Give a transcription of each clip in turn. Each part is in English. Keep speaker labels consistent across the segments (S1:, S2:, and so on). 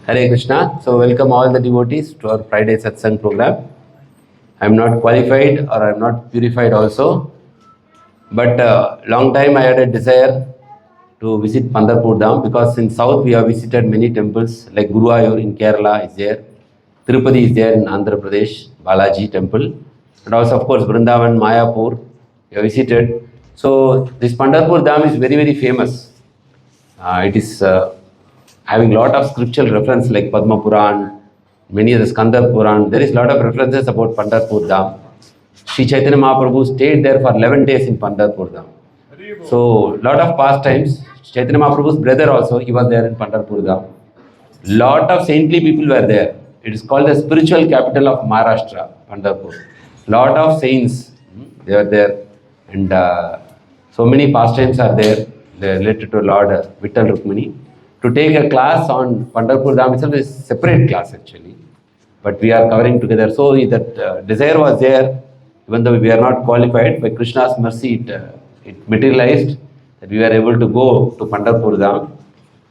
S1: Hare Krishna. So welcome all the devotees to our Friday Satsang program. I am not qualified or I am not purified also, but long time I had a desire to visit Pandharpur Dham because in south we have visited many temples like Guruvayur in Kerala is there, Tirupati is there in Andhra Pradesh, Balaji temple, and also of course Vrindavan, Mayapur we have visited. So this Pandharpur Dham is very very famous. It is having lot of scriptural reference like Padma Puran, many other Skanda Puran. There is lot of references about Pandharpur Dham. Sri Chaitanya Mahaprabhu stayed there for 11 days in Pandharpur Dham. So lot of pastimes. Chaitanya Mahaprabhu's brother also, he was there in Pandharpur Dham. Lot of saintly people were there. It is called the spiritual capital of Maharashtra, Pandharpur. Lot of saints, they were there. And so many pastimes are there related to Lord Vittal Rukmini. To take a class on Pandharpur Dham itself is a separate class actually. But we are covering together. So that desire was there, even though we are not qualified. By Krishna's mercy, it materialized that we were able to go to Pandharpur Dham.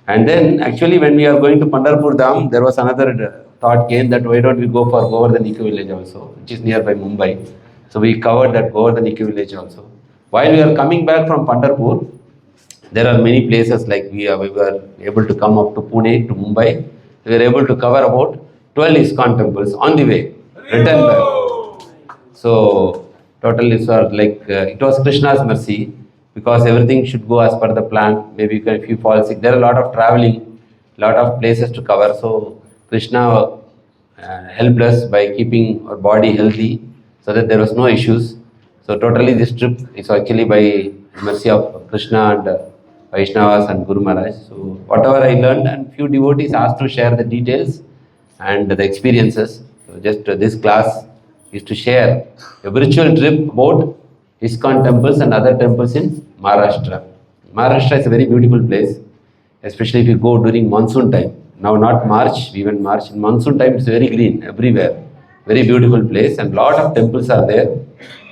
S1: And then actually when we are going to Pandharpur Dham, there was another thought came that why don't we go for Govardhan Eco Village also, which is nearby Mumbai. So we covered that Govardhan Eco Village also. While we are coming back from Pandharpur, there are many places like we were able to come up to Pune, to Mumbai. We were able to cover about 12 ISKCON temples on the way, return back. So total is like it was Krishna's mercy because everything should go as per the plan. Maybe if you fall sick, there are a lot of traveling, lot of places to cover. So Krishna helped us by keeping our body healthy so that there was no issues. So totally this trip is actually by mercy of Krishna and Vaishnavas and Guru Maharaj. So whatever I learned, and few devotees asked to share the details and the experiences. So just this class is to share a virtual trip about ISKCON temples and other temples in Maharashtra. Maharashtra is a very beautiful place, especially if you go during monsoon time. Now not March, even March. In monsoon time it's very green everywhere. Very beautiful place and lot of temples are there.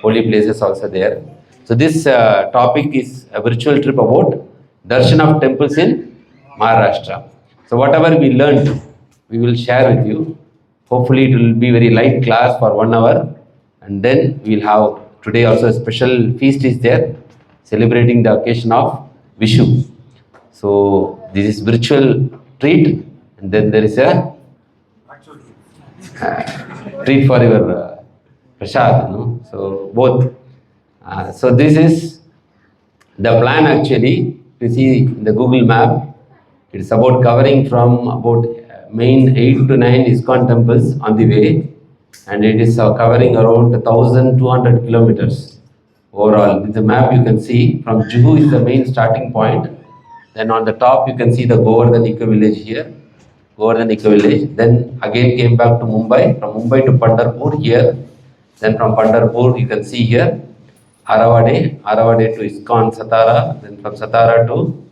S1: Holy places also there. So this topic is a virtual trip about darshan of temples in Maharashtra. So whatever we learned, we will share with you. Hopefully it will be very light class for 1 hour. And then we will have today also a special feast is there, celebrating the occasion of Vishu. So this is virtual treat and then there is a treat for your prasad. No? So both. So this is the plan actually. You see in the Google map, it's about covering from about main 8 to 9 ISKCON temples on the way, and it is covering around 1,200 kilometers overall. In the map you can see from Juhu is the main starting point. Then on the top you can see the Govardhan Eco Village here, Govardhan Eco Village. Then again came back to Mumbai, from Mumbai to Pandharpur here. Then from Pandharpur you can see here Aravade to ISKCON Satara, then from Satara to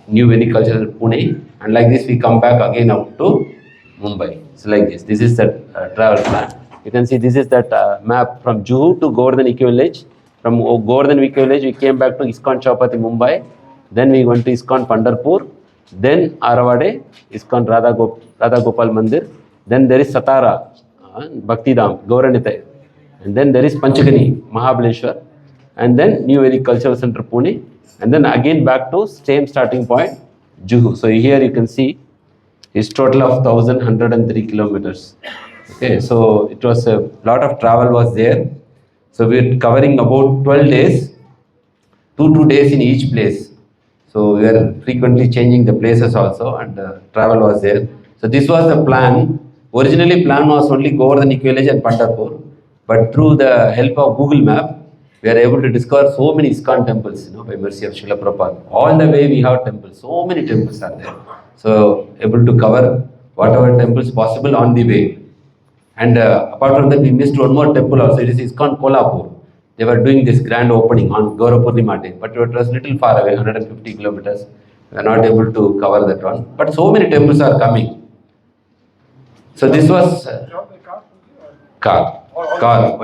S1: New Vedic Cultural Pune, and like this we come back again up to Mumbai. So like this. This is the travel plan. You can see this is that map from Juhu to Govardhan Eco Village. From Govardhan Eco Village we came back to ISKCON Chowpatty Mumbai. Then we went to ISKCON Pandharpur. Then Aravade, ISKCON Radha Gopal Mandir. Then there is Satara, Bhakti Dham, Gauranita. And then there is Panchagani, Mahabaleshwar, and then New Vedic Cultural Center, Pune, and then again back to same starting point, Juhu. So here you can see it's total of 1,103 kilometers. Okay, so it was a lot of travel was there. So we're covering about 12 days, 2 days in each place. So we are frequently changing the places also, and travel was there. So this was the plan. Originally plan was only Govardhan Eco Village and Pandharpur. But through the help of Google Map, we are able to discover so many ISKCON temples, by mercy of Srila Prabhupada. All the way we have temples, so many temples are there. So able to cover whatever temples possible on the way. And apart from that, we missed one more temple also. It is ISKCON Kolhapur. They were doing this grand opening on Gaura Purnima day, but it was little far away, 150 kilometers. We are not able to cover that one. But so many temples are coming. So this was car,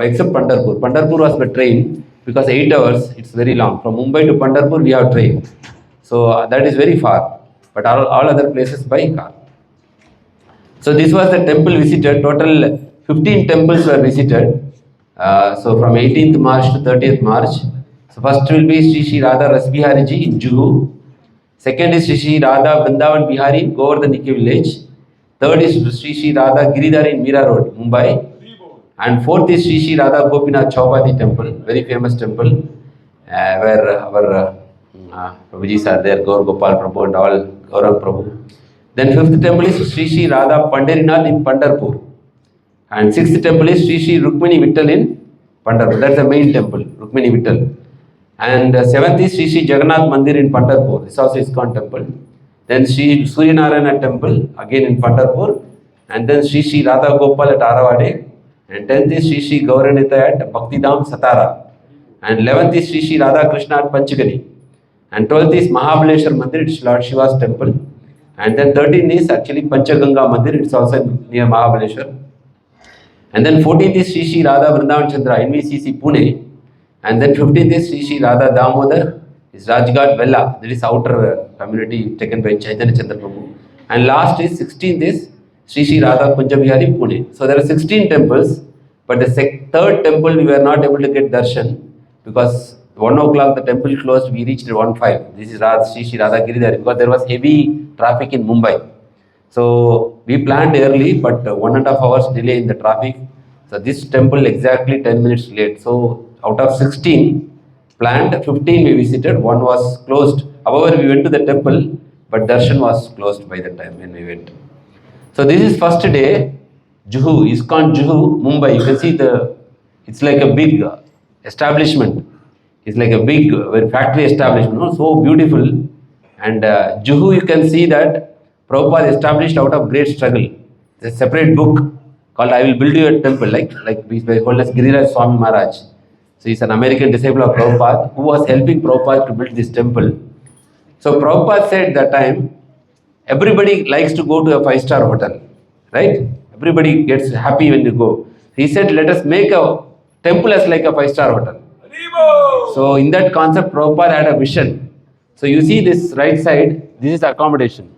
S1: except Pandharpur. Pandharpur was by train because 8 hours, it's very long. From Mumbai to Pandharpur, we have train. So that is very far. But all other places by car. So this was the temple visited. Total 15 temples were visited. So from 18th March to 30th March. So first will be Sri Sri Radha Rasbihari Ji in Juhu. Second is Sri Sri Radha Vrindavan Bihari in Govardhan village. Third is Sri Sri Radha Giridhari in Mira Road, Mumbai. And fourth is Sri Sri Radha Gopinath Chaupati temple, very famous temple, where our Prabhujis are there, Gaur Gopal Prabhu and all, Gaurav Prabhu. Then fifth temple is Sri Sri Radha Pandarinath in Pandharpur. And sixth temple is Sri Sri Rukmini Vittal in Pandharpur. That's the main temple, Rukmini Vittal. And seventh is Sri Sri Jagannath Mandir in Pandharpur. This also is ISKCON temple. Then Sri Suryanarayana temple, again in Pandharpur. And then Sri Sri Radha Gopal at Aravade. And 10th is Sri Sri Gauranita at Bhaktidham Satara. And 11th is Sri Sri Radha Krishna at Panchagani. And 12th is Mahabaleshwar Mandir, it's Lord Shiva's temple. And then 13th is actually Panchaganga Mandir, it's also near Mahabaleshwar. And then 14th is Sri Sri Radha Vrindavan Chandra, NVCC Pune. And then 15th is Sri Sri Radha Damodar, is Rajghat Vella, that is outer community taken by Chaitanya Chandra Prabhu. And last is 16th is Sri Sri Radha Kunjabihari Pune. So there are 16 temples, but the third temple we were not able to get darshan because 1 o'clock the temple closed, we reached at 1:05. This is Sri Sri Radha Giridhari because there was heavy traffic in Mumbai. So we planned early, but 1.5 hours delay in the traffic. So this temple exactly 10 minutes late. So out of 16 planned, 15 we visited, 1 was closed. However, we went to the temple, but darshan was closed by the time when we went. So this is first day, Juhu, ISKCON Juhu, Mumbai. You can see it's like a big establishment. It's like a big factory establishment, so beautiful. And Juhu, you can see that Prabhupada established out of great struggle. There's a separate book called I Will Build You a Temple, like we call as Giriraj Swami Maharaj. So he's an American disciple of Prabhupada who was helping Prabhupada to build this temple. So Prabhupada said that time, everybody likes to go to a 5-star hotel, right? Everybody gets happy when you go. He said, let us make a temple as like a 5-star hotel. So in that concept, Prabhupada had a vision. So you see this right side, this is accommodation.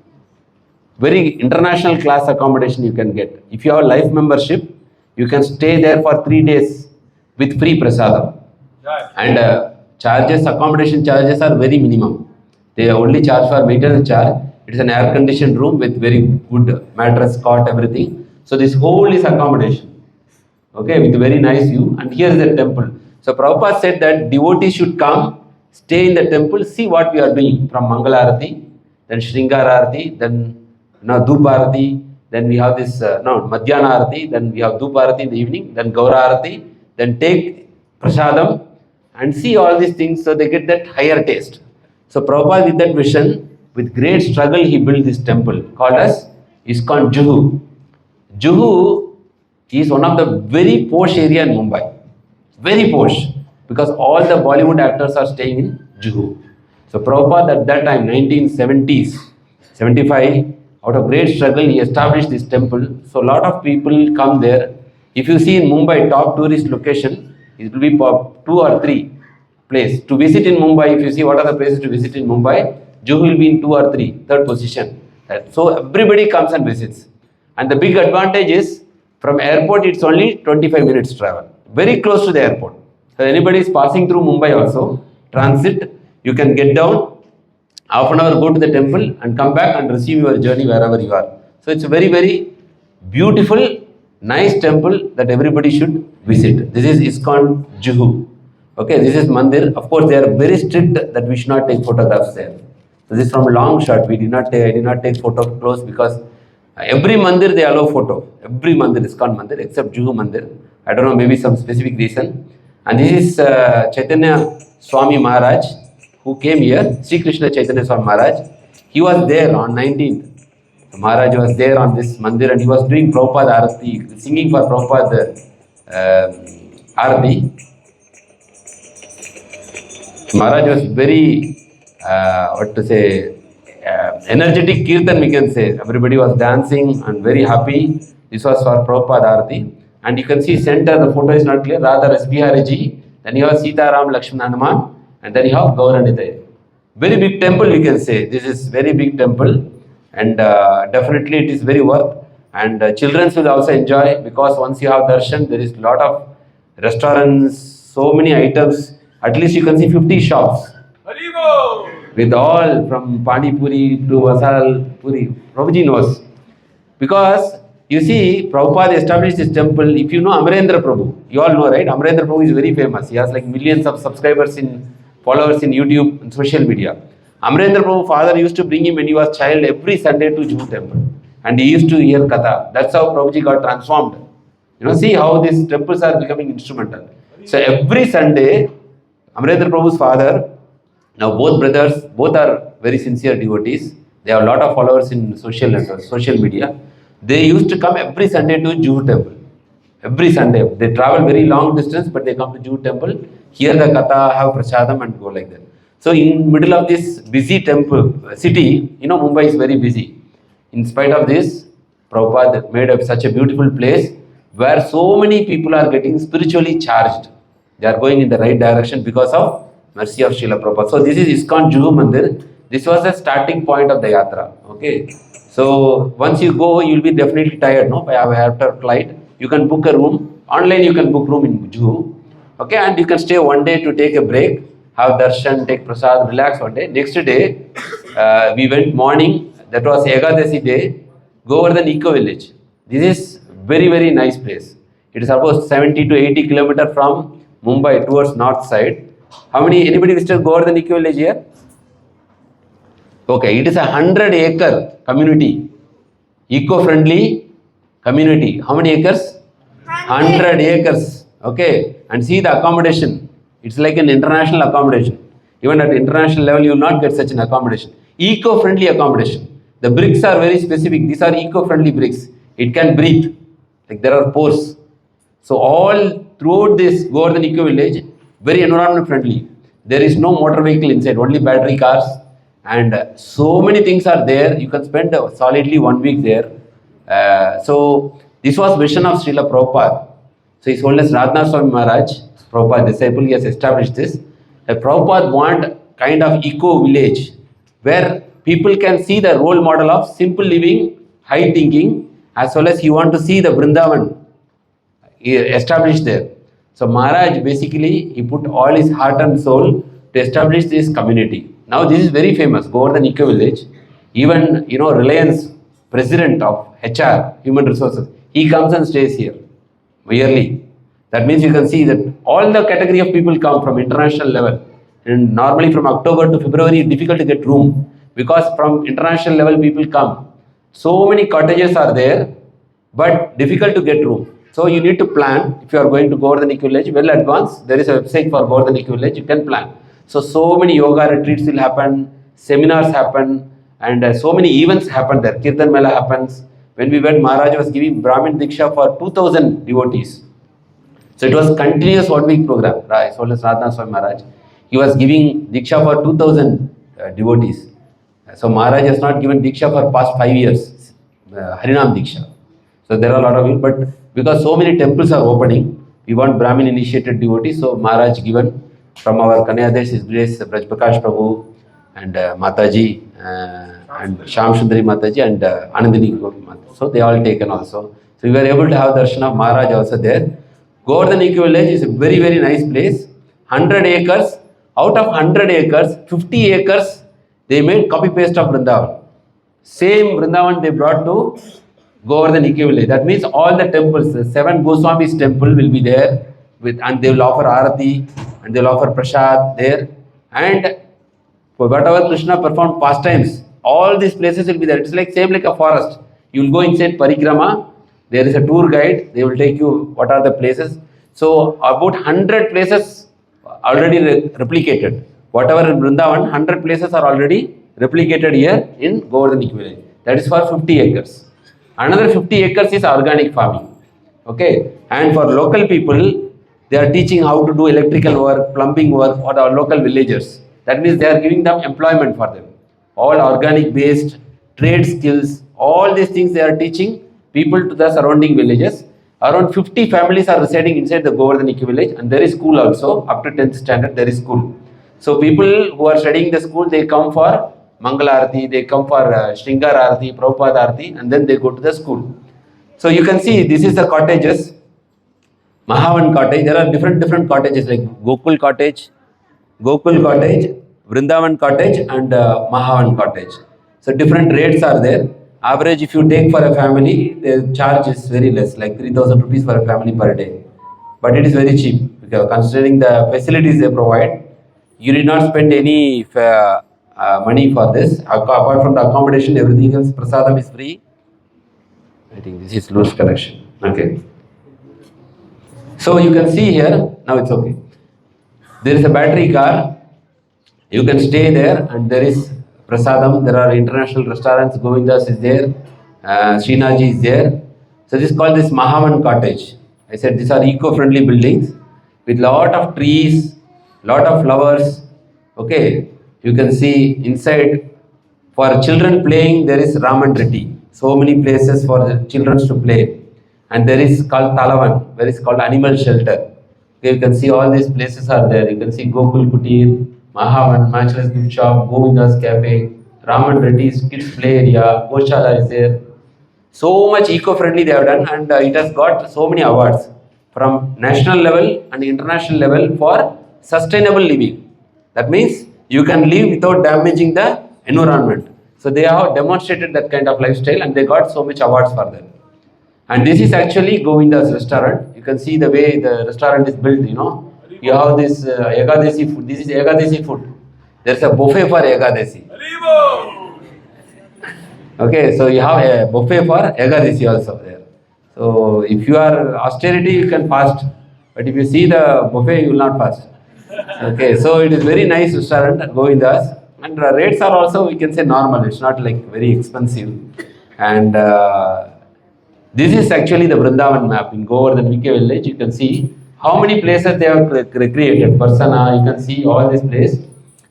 S1: Very international class accommodation you can get. If you have a life membership, you can stay there for 3 days with free prasadam. And accommodation charges are very minimum. They only charge for maintenance charge. It is an air-conditioned room with very good mattress, cot, everything. So this whole is accommodation, okay, with very nice view. And here is the temple. So Prabhupada said that devotees should come, stay in the temple, see what we are doing from Mangalarati, then Shringara Arati, then Dhup Arati, then we have this Madhyana Arati, then we have Dhup Arati in the evening, then Gaura Arati, then take Prasadam and see all these things so they get that higher taste. So Prabhupada with that vision, with great struggle, he built this temple called as ISKCON Juhu. Juhu is one of the very posh area in Mumbai. Very posh, because all the Bollywood actors are staying in Juhu. So Prabhupada at that time, 1970s, 75, out of great struggle, he established this temple. So a lot of people come there. If you see in Mumbai, top tourist location, it will be 2 or 3 places. To visit in Mumbai, if you see what are the places to visit in Mumbai, Juhu will be in 2 or 3, third position. So everybody comes and visits. And the big advantage is, from airport, it's only 25 minutes travel. Very close to the airport. So anybody is passing through Mumbai also, transit, you can get down, half an hour go to the temple and come back and resume your journey wherever you are. So it's a very, very beautiful, nice temple that everybody should visit. This is ISKCON Juhu. Okay, this is Mandir. Of course, they are very strict that we should not take photographs there. So this is from a long shot. I did not take photo close because every Mandir they allow photo. Every Mandir is ISKCON Mandir except Juhu Mandir. I don't know, maybe some specific reason. And this is Chaitanya Swami Maharaj who came here, Sri Krishna Chaitanya Swami Maharaj. He was there on 19th. Maharaj was there on this Mandir and he was doing Prabhupada Arati, singing for Prabhupada Arati. Maharaj was very, energetic kirtan, we can say. Everybody was dancing and very happy. This was for Prabhupada Arati. And you can see center, the photo is not clear, Radha Rasbihari Ji. Then you have Sita Ram Lakshman Hanuman. And then you have Gauranita. Very big temple, we can say. This is very big temple. And definitely it is very worth. And children will also enjoy, because once you have darshan, there is lot of restaurants, so many items. At least you can see 50 shops with all from pani puri to vasal puri. Prabhuji knows. Because you see, Prabhupada established this temple. If you know Amarendra Prabhu, you all know, right? Amarendra Prabhu is very famous. He has like millions of subscribers followers in YouTube and social media. Amarendra Prabhu father used to bring him when he was child every Sunday to Juhu temple. And he used to hear Katha. That's how Prabhuji got transformed. See how these temples are becoming instrumental. So every Sunday, Amarendra Prabhu's father, now both brothers, both are very sincere devotees. They have a lot of followers in social media. They used to come every Sunday to Juhu temple. Every Sunday. They travel very long distance, but they come to Juhu temple, hear the Katha, have prasadam and go like that. So in middle of this busy temple city, Mumbai is very busy. In spite of this, Prabhupada made up such a beautiful place where so many people are getting spiritually charged. They are going in the right direction because of mercy of Srila Prabhupada. So this is ISKCON Juhu Mandir. This was the starting point of the yatra. Okay. So once you go, you will be definitely tired. No, after flight, you can book a room. Online, you can book room in Juhu. Okay, and you can stay one day to take a break, have darshan, take prasad, relax one day. Next day, we went morning. That was Ekadasi day. Go over the Eco Village. This is very, very nice place. It is about 70 to 80 kilometers from Mumbai towards north side. Anybody visited Govardhan Eco Village here? Okay, it is a 100-acre community, eco-friendly community. How many acres? 100 acres. Okay, and see the accommodation. It's like an international accommodation. Even at international level, you will not get such an accommodation. Eco-friendly accommodation. The bricks are very specific. These are eco-friendly bricks. It can breathe. Like there are pores. So all throughout this Govardhan Eco Village, very environment friendly. There is no motor vehicle inside, only battery cars. And so many things are there. You can spend solidly 1 week there. So this was vision of Srila Prabhupada. So His Holiness Radhanath Swami Maharaj, Prabhupada disciple, he has established this. Prabhupada want kind of eco village where people can see the role model of simple living, high thinking, as well as he want to see the Vrindavan established there. So Maharaj basically, he put all his heart and soul to establish this community. Now this is very famous, Govardhan Eco Village. Even, Reliance president of HR, Human Resources, he comes and stays here yearly. That means you can see that all the category of people come from international level. And normally from October to February, it's difficult to get room because from international level people come. So many cottages are there, but difficult to get room. So you need to plan. If you are going to Govardhan Eco Village, well advanced, there is a website for Govardhan Eco Village, you can plan. So many yoga retreats will happen, seminars happen, and so many events happen there. Kirtan Mela happens. When we went, Maharaj was giving Brahmin Diksha for 2,000 devotees. So it was continuous 1 week program. His Holiness Radhanath Swami Maharaj, he was giving Diksha for 2,000 devotees. So Maharaj has not given Diksha for past 5 years, Harinam Diksha. So there are a lot of it, but because so many temples are opening, we want Brahmin initiated devotees. So Maharaj given from our Kanyadesh, His Grace Braj Prakash Prabhu and Mataji and Sham Sundari Mataji and Anandini Mataji. So they all taken also. So we were able to have darshan of Maharaj also there. Govardhan Eco Village is a very, very nice place. 100 acres. Out of 100 acres, 50 acres, they made copy-paste of Vrindavan. Same Vrindavan they brought to Govardhan Eco Village. That means all the temples, the 7 Goswamis temple will be there and they will offer Arati and they will offer Prasad there. And for whatever Krishna performed pastimes, all these places will be there. It's like same like a forest. You will go inside Parikrama. There is a tour guide. They will take you what are the places. So about 100 places already replicated. Whatever in Vrindavan, 100 places are already replicated here in Govardhan Eco Village. That is for 50 acres. Another 50 acres is organic farming. Okay. And for local people, they are teaching how to do electrical work, plumbing work for our local villagers. That means they are giving them employment for them. All organic based, trade skills, all these things they are teaching people to the surrounding villages. Around 50 families are residing inside the Govardhan Eco Village and there is school also. Up to 10th standard there is school. So people who are studying the school, they come for Mangala Arati, they come for Shringar Arati, Prabhupada Arati and then they go to the school. So you can see this is the cottages. Mahavan cottage. There are different cottages like Gokul cottage, Vrindavan cottage, and Mahavan cottage. So different rates are there. Average, if you take for a family, the charge is very less, like 3,000 rupees for a family per day. But it is very cheap because considering the facilities they provide, you did not spend any money for this. Apart from the accommodation, everything else, prasadam is free. I think this is loose connection. Okay. So you can see here, now it's okay. There is a battery car. You can stay there and there is prasadam. There are international restaurants. Govindas is there. Srinaji is there. So this is called this Mahavan cottage. I said these are eco-friendly buildings with lot of trees, lot of flowers. Okay. You can see inside for children playing there is Raman Reddy. So many places for the children to play. And there is called Talavan, where is called animal shelter. Okay, you can see all these places are there. You can see Gokul Kutir, Mahavan, Matchless Gift Shop, Govinda's Cafe, Raman Reddy's kids play area, Goshala is there. So much eco-friendly they have done, and it has got so many awards from national level and international level for sustainable living. That means you can live without damaging the environment. So they have demonstrated that kind of lifestyle and they got so much awards for that. And this is actually Govinda's restaurant. You can see the way the restaurant is built, you know. You have this Ekadesi food. This is Ekadesi food. There's a buffet for Ekadesi. Okay, so you have a buffet for Ekadesi also there. So if you are austerity, you can fast. But if you see the buffet, you will not fast. Okay, so it is very nice restaurant at Govinda's. And the rates are also, we can say, normal. It's not like very expensive. And this is actually the Vrindavan map. In Govardhan VK village, you can see how many places they have created. Parsana, you can see all this place.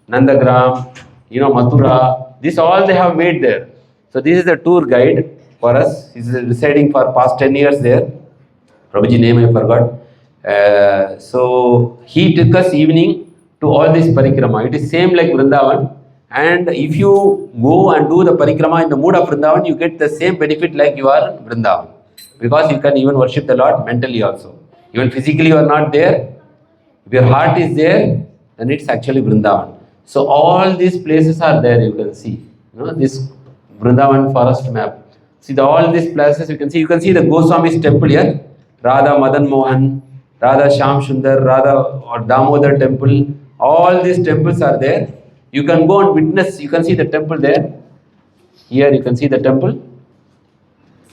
S1: Nandagram, you know, Mathura. This all they have made there. So this is the tour guide for us. He's residing for past 10 years there. Prabhuji name I forgot. So he took us evening to all this parikrama. It is same like Vrindavan. And if you go and do the parikrama in the mood of Vrindavan, you get the same benefit like you are in Vrindavan. Because you can even worship the Lord mentally also. Even physically you are not there. If your heart is there, then it's actually Vrindavan. So all these places are there, you can see. You know, this Vrindavan forest map. See all these places you can see the Goswami's temple here. Radha Madan Mohan, Radha Sham Sundar, Radha or Damodar temple. All these temples are there. You can go and witness, you can see the temple there. Here you can see the temple.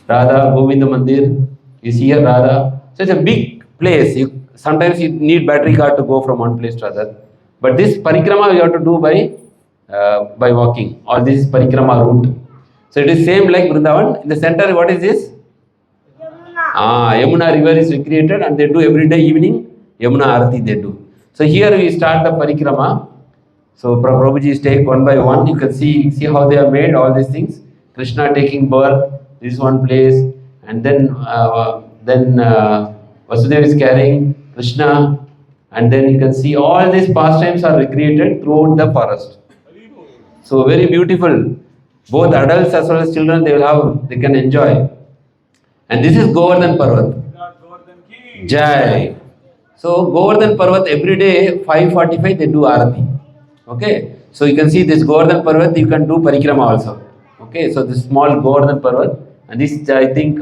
S1: Radha, Govinda Mandir. You see here Radha. So it's a big place. Sometimes you need battery car to go from one place to other. But this parikrama you have to do by walking. Or this is parikrama route. So it is same like Vrindavan. In the center, what is this? Yamuna river is recreated and they do every day evening. Yamuna Arati they do. So here we start the parikrama. So Prabhuji is take one by one. You can see how they have made all these things. Krishna taking birth. This is one place. And then Vasudeva is carrying Krishna. And then you can see all these pastimes are recreated throughout the forest. So very beautiful. Both adults as well as children, they can enjoy. And this is Govardhan Parvat. Jai. So Govardhan Parvat every day 5:45 they do Arati. Okay. So you can see this Govardhan Parvat, you can do Parikrama also. Okay. So this small Govardhan Parvat. And this I think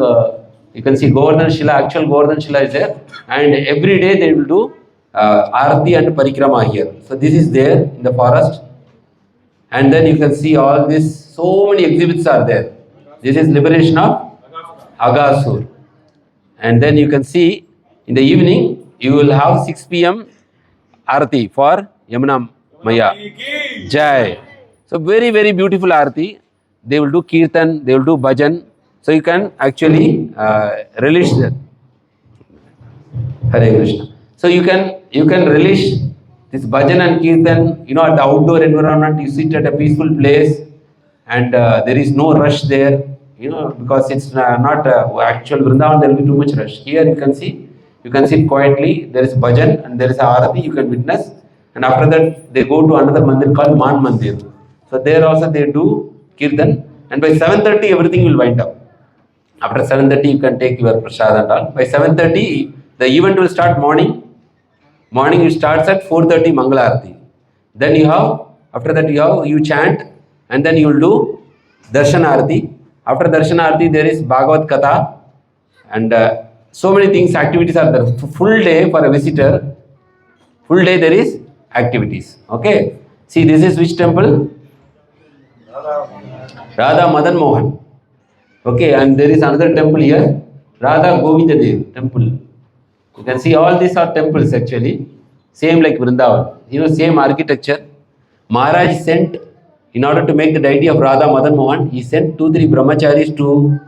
S1: you can see Govardhan Shila, actual Govardhan Shila is there. And every day they will do Arati and Parikrama here. So this is there in the forest. And then you can see all this, so many exhibits are there. This is liberation of Agasur. And then you can see in the evening, you will have 6 p.m. Arati for Yamuna Maya. Jai. So very, very beautiful Arati. They will do Kirtan, they will do Bhajan. So you can actually relish that. Hare Krishna. So you can relish this Bhajan and Kirtan, you know, at the outdoor environment, you sit at a peaceful place and there is no rush there, you know, because it's not actual Vrindavan, there will be too much rush. Here you can sit quietly, there is Bhajan and there is Arati, you can witness. And after that, they go to another mandir called Man Mandir. So there also they do Kirtan and by 7:30 everything will wind up. After 7:30 you can take your prasad and all. By 7:30 the event will start morning. Morning it starts at 4:30 Mangala Arati. Then you have, after that you chant, and then you will do Darshan Arati. After Darshan Arati there is Bhagavad Katha, and so many things, activities are there. Full day for a visitor, full day there is activities. Okay, see, this is which temple? Radha Madan Mohan. Okay, and there is another temple here, Radha Govinda Dev temple. You can see all these are temples actually, same like Vrindavan, same architecture. Maharaj sent, in order to make the deity of Radha Madan Mohan, he sent 2-3 brahmacharis to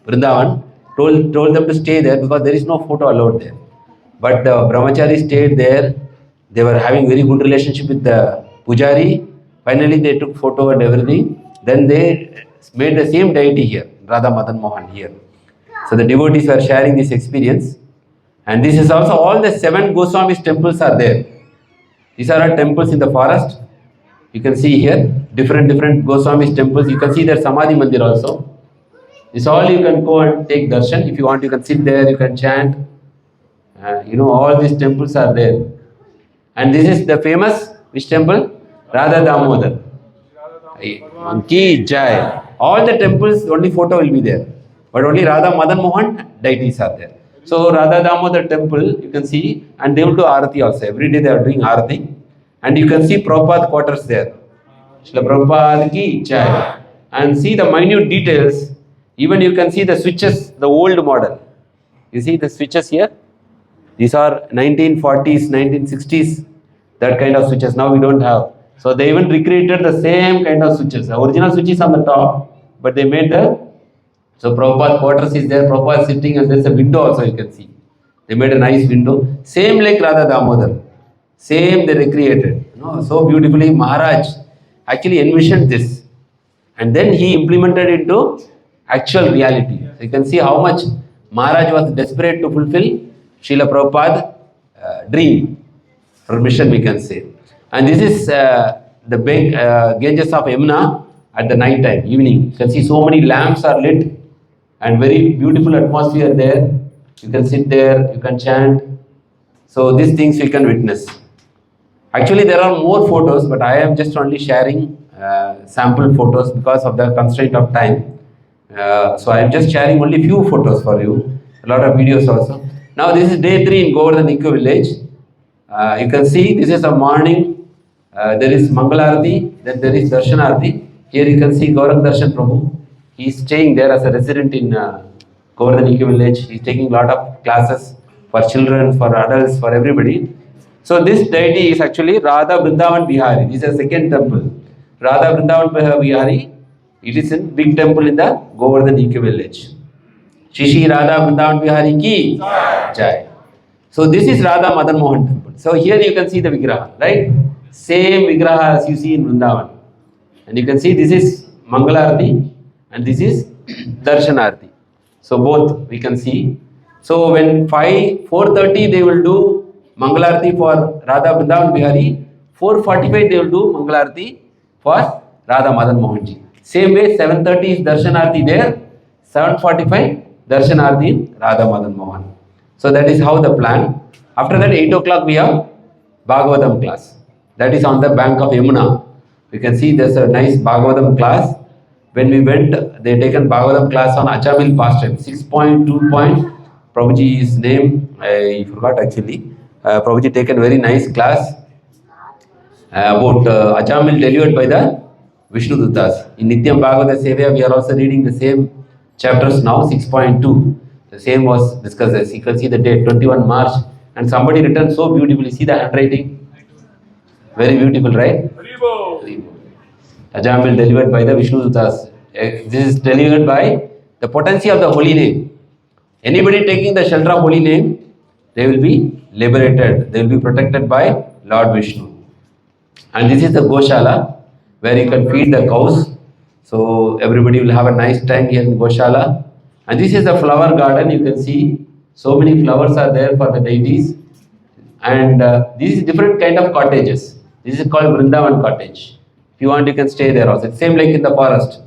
S1: Vrindavan, told them to stay there because there is no photo allowed there. But the brahmacharis stayed there. They were having very good relationship with the pujari. Finally they took photo and everything. Then they made the same deity here, Radha Madan Mohan here. So the devotees were sharing this experience. And this is also, all the 7 Goswamis temples are there. These are all temples in the forest. You can see here different Goswamis temples. You can see their Samadhi Mandir also. This all you can go and take darshan. If you want, you can sit there, you can chant. All these temples are there. And this is the famous, which temple? Radha Damodar. Ki Jai. All the temples, only photo will be there. But only Radha Madan Mohan deities are there. So Radha Damodar temple, you can see, and they will do Arati also. Every day they are doing Arati. And you can see Prabhupada quarters there. Srila Prabhupada ki Jai. And see the minute details. Even you can see the switches, the old model. You see the switches here? These are 1940s, 1960s, that kind of switches. Now we don't have. So they even recreated the same kind of switches. The original switch is on the top, but they made the. So Prabhupada quarters is there, Prabhupada is sitting, and there's a window also you can see. They made a nice window. Same like Radha Damodar. Same they recreated. So beautifully Maharaj actually envisioned this. And then he implemented it into actual reality. So you can see how much Maharaj was desperate to fulfill Srila Prabhupada dream or mission, we can say. And this is the big Ganges of Yamuna at the night time, evening. You can see so many lamps are lit and very beautiful atmosphere there. You can sit there, you can chant. So these things we can witness. Actually there are more photos, but I am just only sharing sample photos because of the constraint of time. So I am just sharing only few photos for you, a lot of videos also. Now this is day 3 in Govardhan Eco Village. You can see this is a morning. There is Mangalarati, then there is Darshanarati. Here you can see Gaurang Darshan Prabhu. He is staying there as a resident in Govardhan Eco Village. He is taking a lot of classes for children, for adults, for everybody. So this deity is actually Radha Vrindavan Bihari. This is a second temple. Radha Vrindavan Bihari. It is in big temple in the Govardhan Eco Village. Shishi Radha Vrindavan Bihari ki Jai. So this is Radha Madan Mohan temple. So here you can see the Vigraha, right? Same Vigraha as you see in Vrindavan. And you can see this is Mangalarati and this is Darshanarati. So both we can see. So when 4:30 they will do Mangalarati for Radha Vrindavan Bihari, 4:45 they will do Mangalarati for Radha Madan Mohanji. Same way 7:30 is Darshanarati there, 7:45 Darshanarati in Radha Madan Mohan. So that is how the plan. After that 8 o'clock we have Bhagavatam class. That is on the bank of Yamuna. You can see there's a nice Bhagavatam class. When we went, they taken Bhagavatam class on Achamil pastime. 6.2 point. Prabhuji's name, I forgot actually. Prabhuji taken very nice class about Achamil delivered by the Vishnu-dūtas. In Nityam Bhagavata Sevaya, we are also reading the same chapters now, 6.2. The same was discussed. As you can see the date, 21 March. And somebody written so beautifully. See the handwriting? Very beautiful, right? Achamil delivered by the Vishnu-dūtas. This is delivered by the potency of the holy name. Anybody taking the shelter of holy name, they will be liberated. They will be protected by Lord Vishnu. And this is the Goshala, where you can feed the cows. So everybody will have a nice time here in Goshala. And this is the flower garden. You can see so many flowers are there for the deities. And this is different kind of cottages. This is called Vrindavan cottage. If you want, you can stay there also. It's same like in the forest.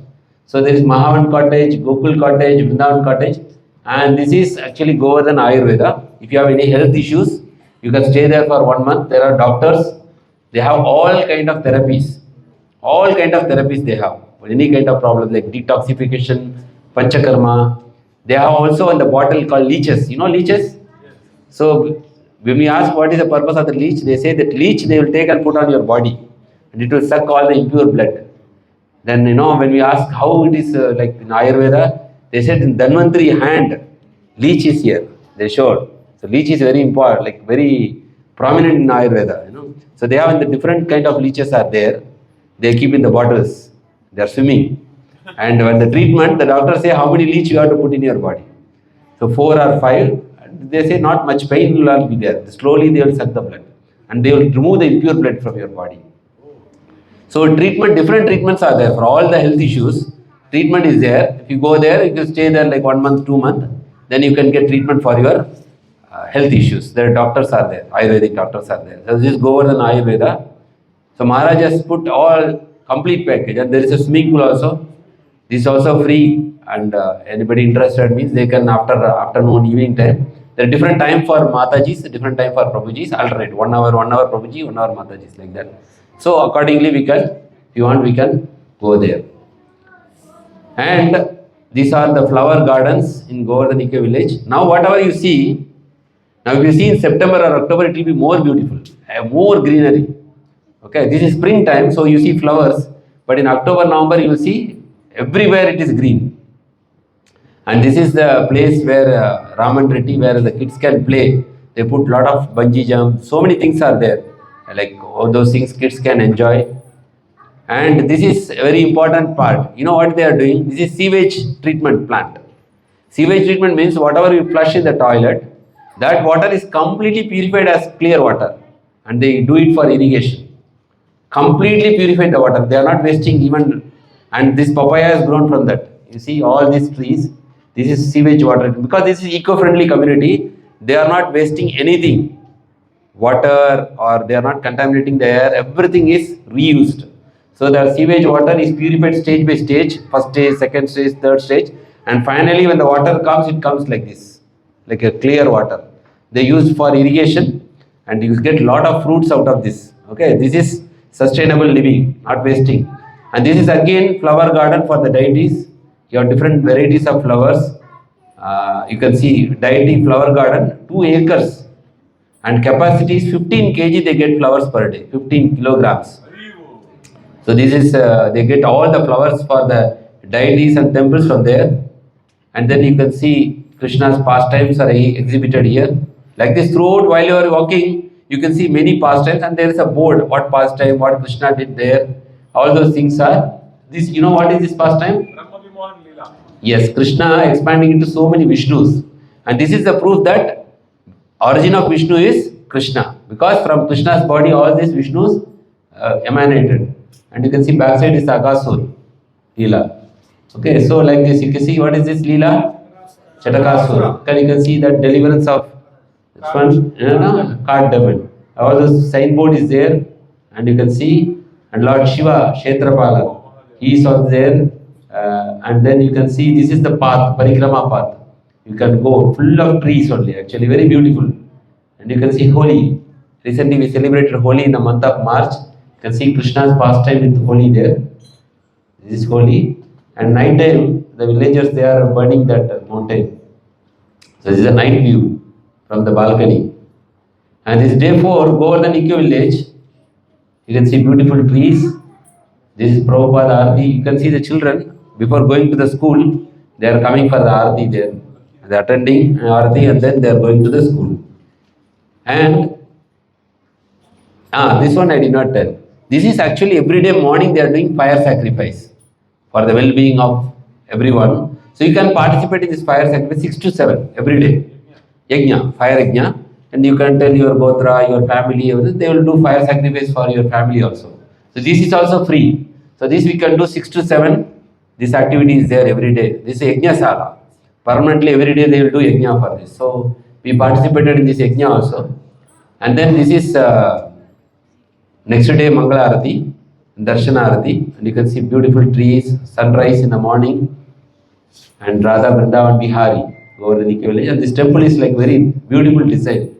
S1: So there is Mahavan cottage, Gokul cottage, Vrindavan cottage, and this is actually Govardhan Ayurveda. If you have any health issues, you can stay there for 1 month. There are doctors. They have all kind of therapies. All kind of therapies they have. For any kind of problem like detoxification, panchakarma. They have also in the bottle called leeches. You know leeches? So when we ask what is the purpose of the leech, they say that leech they will take and put on your body, and it will suck all the impure blood. Then when we ask how it is like in Ayurveda, they said in Dhanvantari hand, leech is here. They showed. So leech is very important, like very prominent in Ayurveda. So they have the different kind of leeches are there. They keep in the bottles. They are swimming. And when the treatment, the doctor say how many leech you have to put in your body. So 4 or 5. They say not much pain will be there. Slowly they will suck the blood. And they will remove the impure blood from your body. So different treatments are there for all the health issues. Treatment is there. If you go there, you can stay there like 1 month, 2 months. Then you can get treatment for your health issues. There are doctors are there. Ayurvedic doctors are there. So this is Govardhan Ayurveda. So Maharaj has put all complete package. And there is a swimming pool also. This is also free. And anybody interested means they can after afternoon, evening time. There are different time for Matajis, different time for Prabhujis, alternate. 1 hour Prabhuji, 1 hour Matajis, like that. So accordingly we can, if you want, we can go there. And these are the flower gardens in Govardhanike village. Now whatever you see, now if you see in September or October, it will be more beautiful, more greenery. Okay, this is springtime, so you see flowers. But in October, November, you will see everywhere it is green. And this is the place where Raman Reddy, where the kids can play. They put lot of bungee jump. So many things are there. Like all those things kids can enjoy. And this is a very important part. You know what they are doing? This is sewage treatment plant. Sewage treatment means whatever you flush in the toilet, that water is completely purified as clear water. And they do it for irrigation. Completely purified the water. They are not wasting even. And this papaya has grown from that. You see all these trees. This is sewage water. Because this is eco-friendly community, they are not wasting anything. Water or they are not contaminating the air. Everything is reused. So the sewage water is purified stage by stage. First stage, second stage, third stage. And finally when the water comes, it comes like this. Like a clear water. They use for irrigation. And you get lot of fruits out of this. Okay, this is sustainable living, not wasting. And this is again flower garden for the deities. You have different varieties of flowers. You can see deity flower garden, 2 acres. And capacity is 15 kg they get flowers per day, 15 kilograms. So this is, they get all the flowers for the deities and temples from there. And then you can see Krishna's pastimes are exhibited here. Like this throughout while you are walking, you can see many pastimes and there is a board, what pastime, what Krishna did there. All those things are, this, you know what is this pastime? Yes, Krishna expanding into so many Vishnus. And this is the proof that origin of Vishnu is Krishna. Because from Krishna's body all these Vishnus emanated. And you can see backside is Agasur, Leela. Okay, so like this, you can see what is this Leela? Chatakasur. Then you can see that deliverance of this one, card devil. All those signboard is there. And you can see, and Lord Shiva, Kshetrapala, he is also there. And then you can see this is the path, Parikrama path. You can go full of trees only, actually very beautiful. And you can see Holi. Recently we celebrated Holi in the month of March. You can see Krishna's pastime with Holi there. This is Holi. And night time, the villagers, they are burning that mountain. So this is a night view from the balcony. And this day 4, Govardhanike village. You can see beautiful trees. This is Prabhupada Aarti. You can see the children. Before going to the school, they are coming for the Aarti there. They are attending Aarti and then they are going to the school. And this one I did not tell. This is actually every day morning they are doing fire sacrifice for the well-being of everyone. So you can participate in this fire sacrifice 6 to 7 every day. Yajna, fire yajna. And you can tell your Gotra, your family, everything. They will do fire sacrifice for your family also. So this is also free. So this we can do 6 to 7. This activity is there every day. This is Yajna Sala. Permanently every day they will do Yajna for this. So we participated in this Yajna also. And then this is next day Mangala Arati. Darshanarati, and you can see beautiful trees, sunrise in the morning, and Radha Vrindavan Bihari, Govardhaniki village. And this temple is like very beautiful design.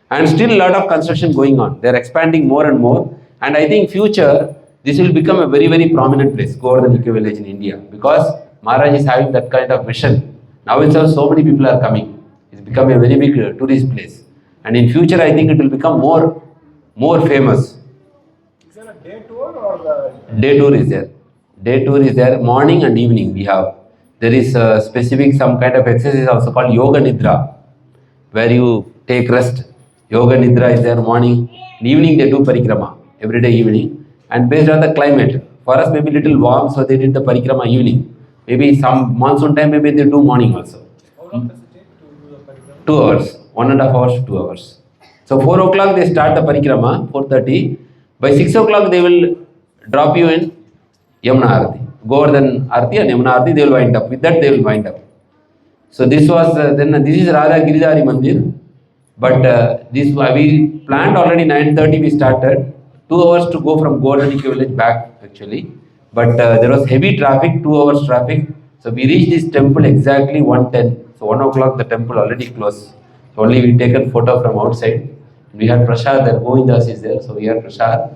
S1: And still a lot of construction going on. They are expanding more and more. And I think future, this will become a very, very prominent place, Govardhaniki village in India. Because Maharaj is having that kind of vision. Now itself so many people are coming. It's become a very big tourist place. And in future, I think it will become more famous.
S2: Is there a day tour or the...
S1: Day tour is there. Day tour is there. Morning and evening we have. There is a specific some kind of exercise also called Yoga Nidra, where you take rest. Yoga Nidra is there morning. In evening they do parikrama, every day evening. And based on the climate, for us maybe little warm, so they did the parikrama evening. Maybe some monsoon time, maybe they do morning also.
S2: How long does it take to do the parikrama?
S1: 2 hours, 1.5 hours to 2 hours. So 4 o'clock they start the parikrama, 4:30. By 6 o'clock they will drop you in Yamuna Arati. Govardhan Arati and Yamuna Arati, they will wind up. With that they will wind up. So this was, this is Radha Giridhari Mandir. But this we planned already 9:30 we started. 2 hours to go from Govardhaniki village back actually. But there was heavy traffic, 2 hours traffic. So we reached this temple exactly 1:10. So 1 o'clock the temple already closed. So only we taken photo from outside. We had prasad there, Govindas is there, so we had prasad.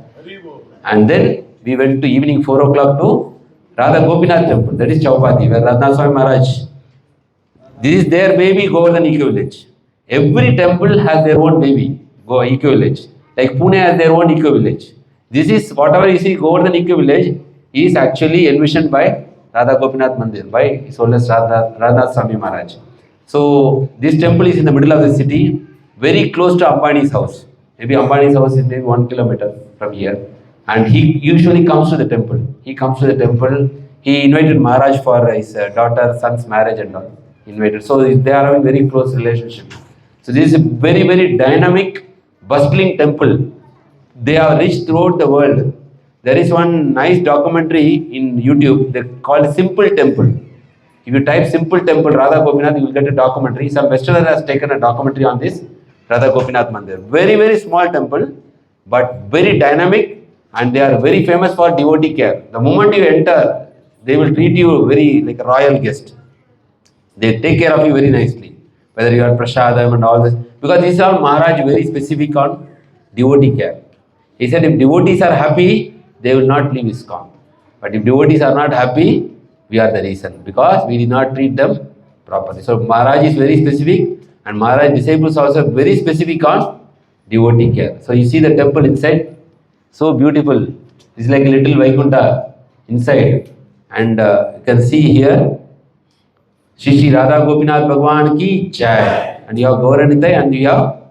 S1: And then we went to evening 4 o'clock to Radha Gopinath temple, that is Chaupati, where Radha Swami Maharaj. This is their baby, Govardhaniki village. Every temple has their own baby, eco village. Like Pune has their own eco village. This is, whatever you see, Govardhan eco village is actually envisioned by Radha Gopinath Mandir, by His Holiness Radha Swami Maharaj. So this temple is in the middle of the city, very close to Ambani's house. Maybe Ambani's house is maybe 1 kilometer from here. And he usually comes to the temple. He comes to the temple. He invited Maharaj for his daughter, son's marriage and all. Invited. So they are having very close relationship. So this is a very, very dynamic, bustling temple. They have reached throughout the world. There is one nice documentary in YouTube. They call it Simple Temple. If you type Simple Temple Radha Gopinath, you will get a documentary. Some Westerner has taken a documentary on this Radha Gopinath Mandir. Very, very small temple, but very dynamic. And they are very famous for devotee care. The moment you enter, they will treat you very like a royal guest. They take care of you very nicely. Whether you are prasadam and all this. Because this is all Maharaj very specific on devotee care. He said if devotees are happy, they will not leave ISKCON. But if devotees are not happy, we are the reason. Because we did not treat them properly. So Maharaj is very specific. And Maharaj disciples also very specific on devotee care. So you see the temple inside. So beautiful. It's like a little Vaikuntha inside. And you can see here, Shri Radha Gopinath Bhagwan ki Jai. And you have Gauranithai and you have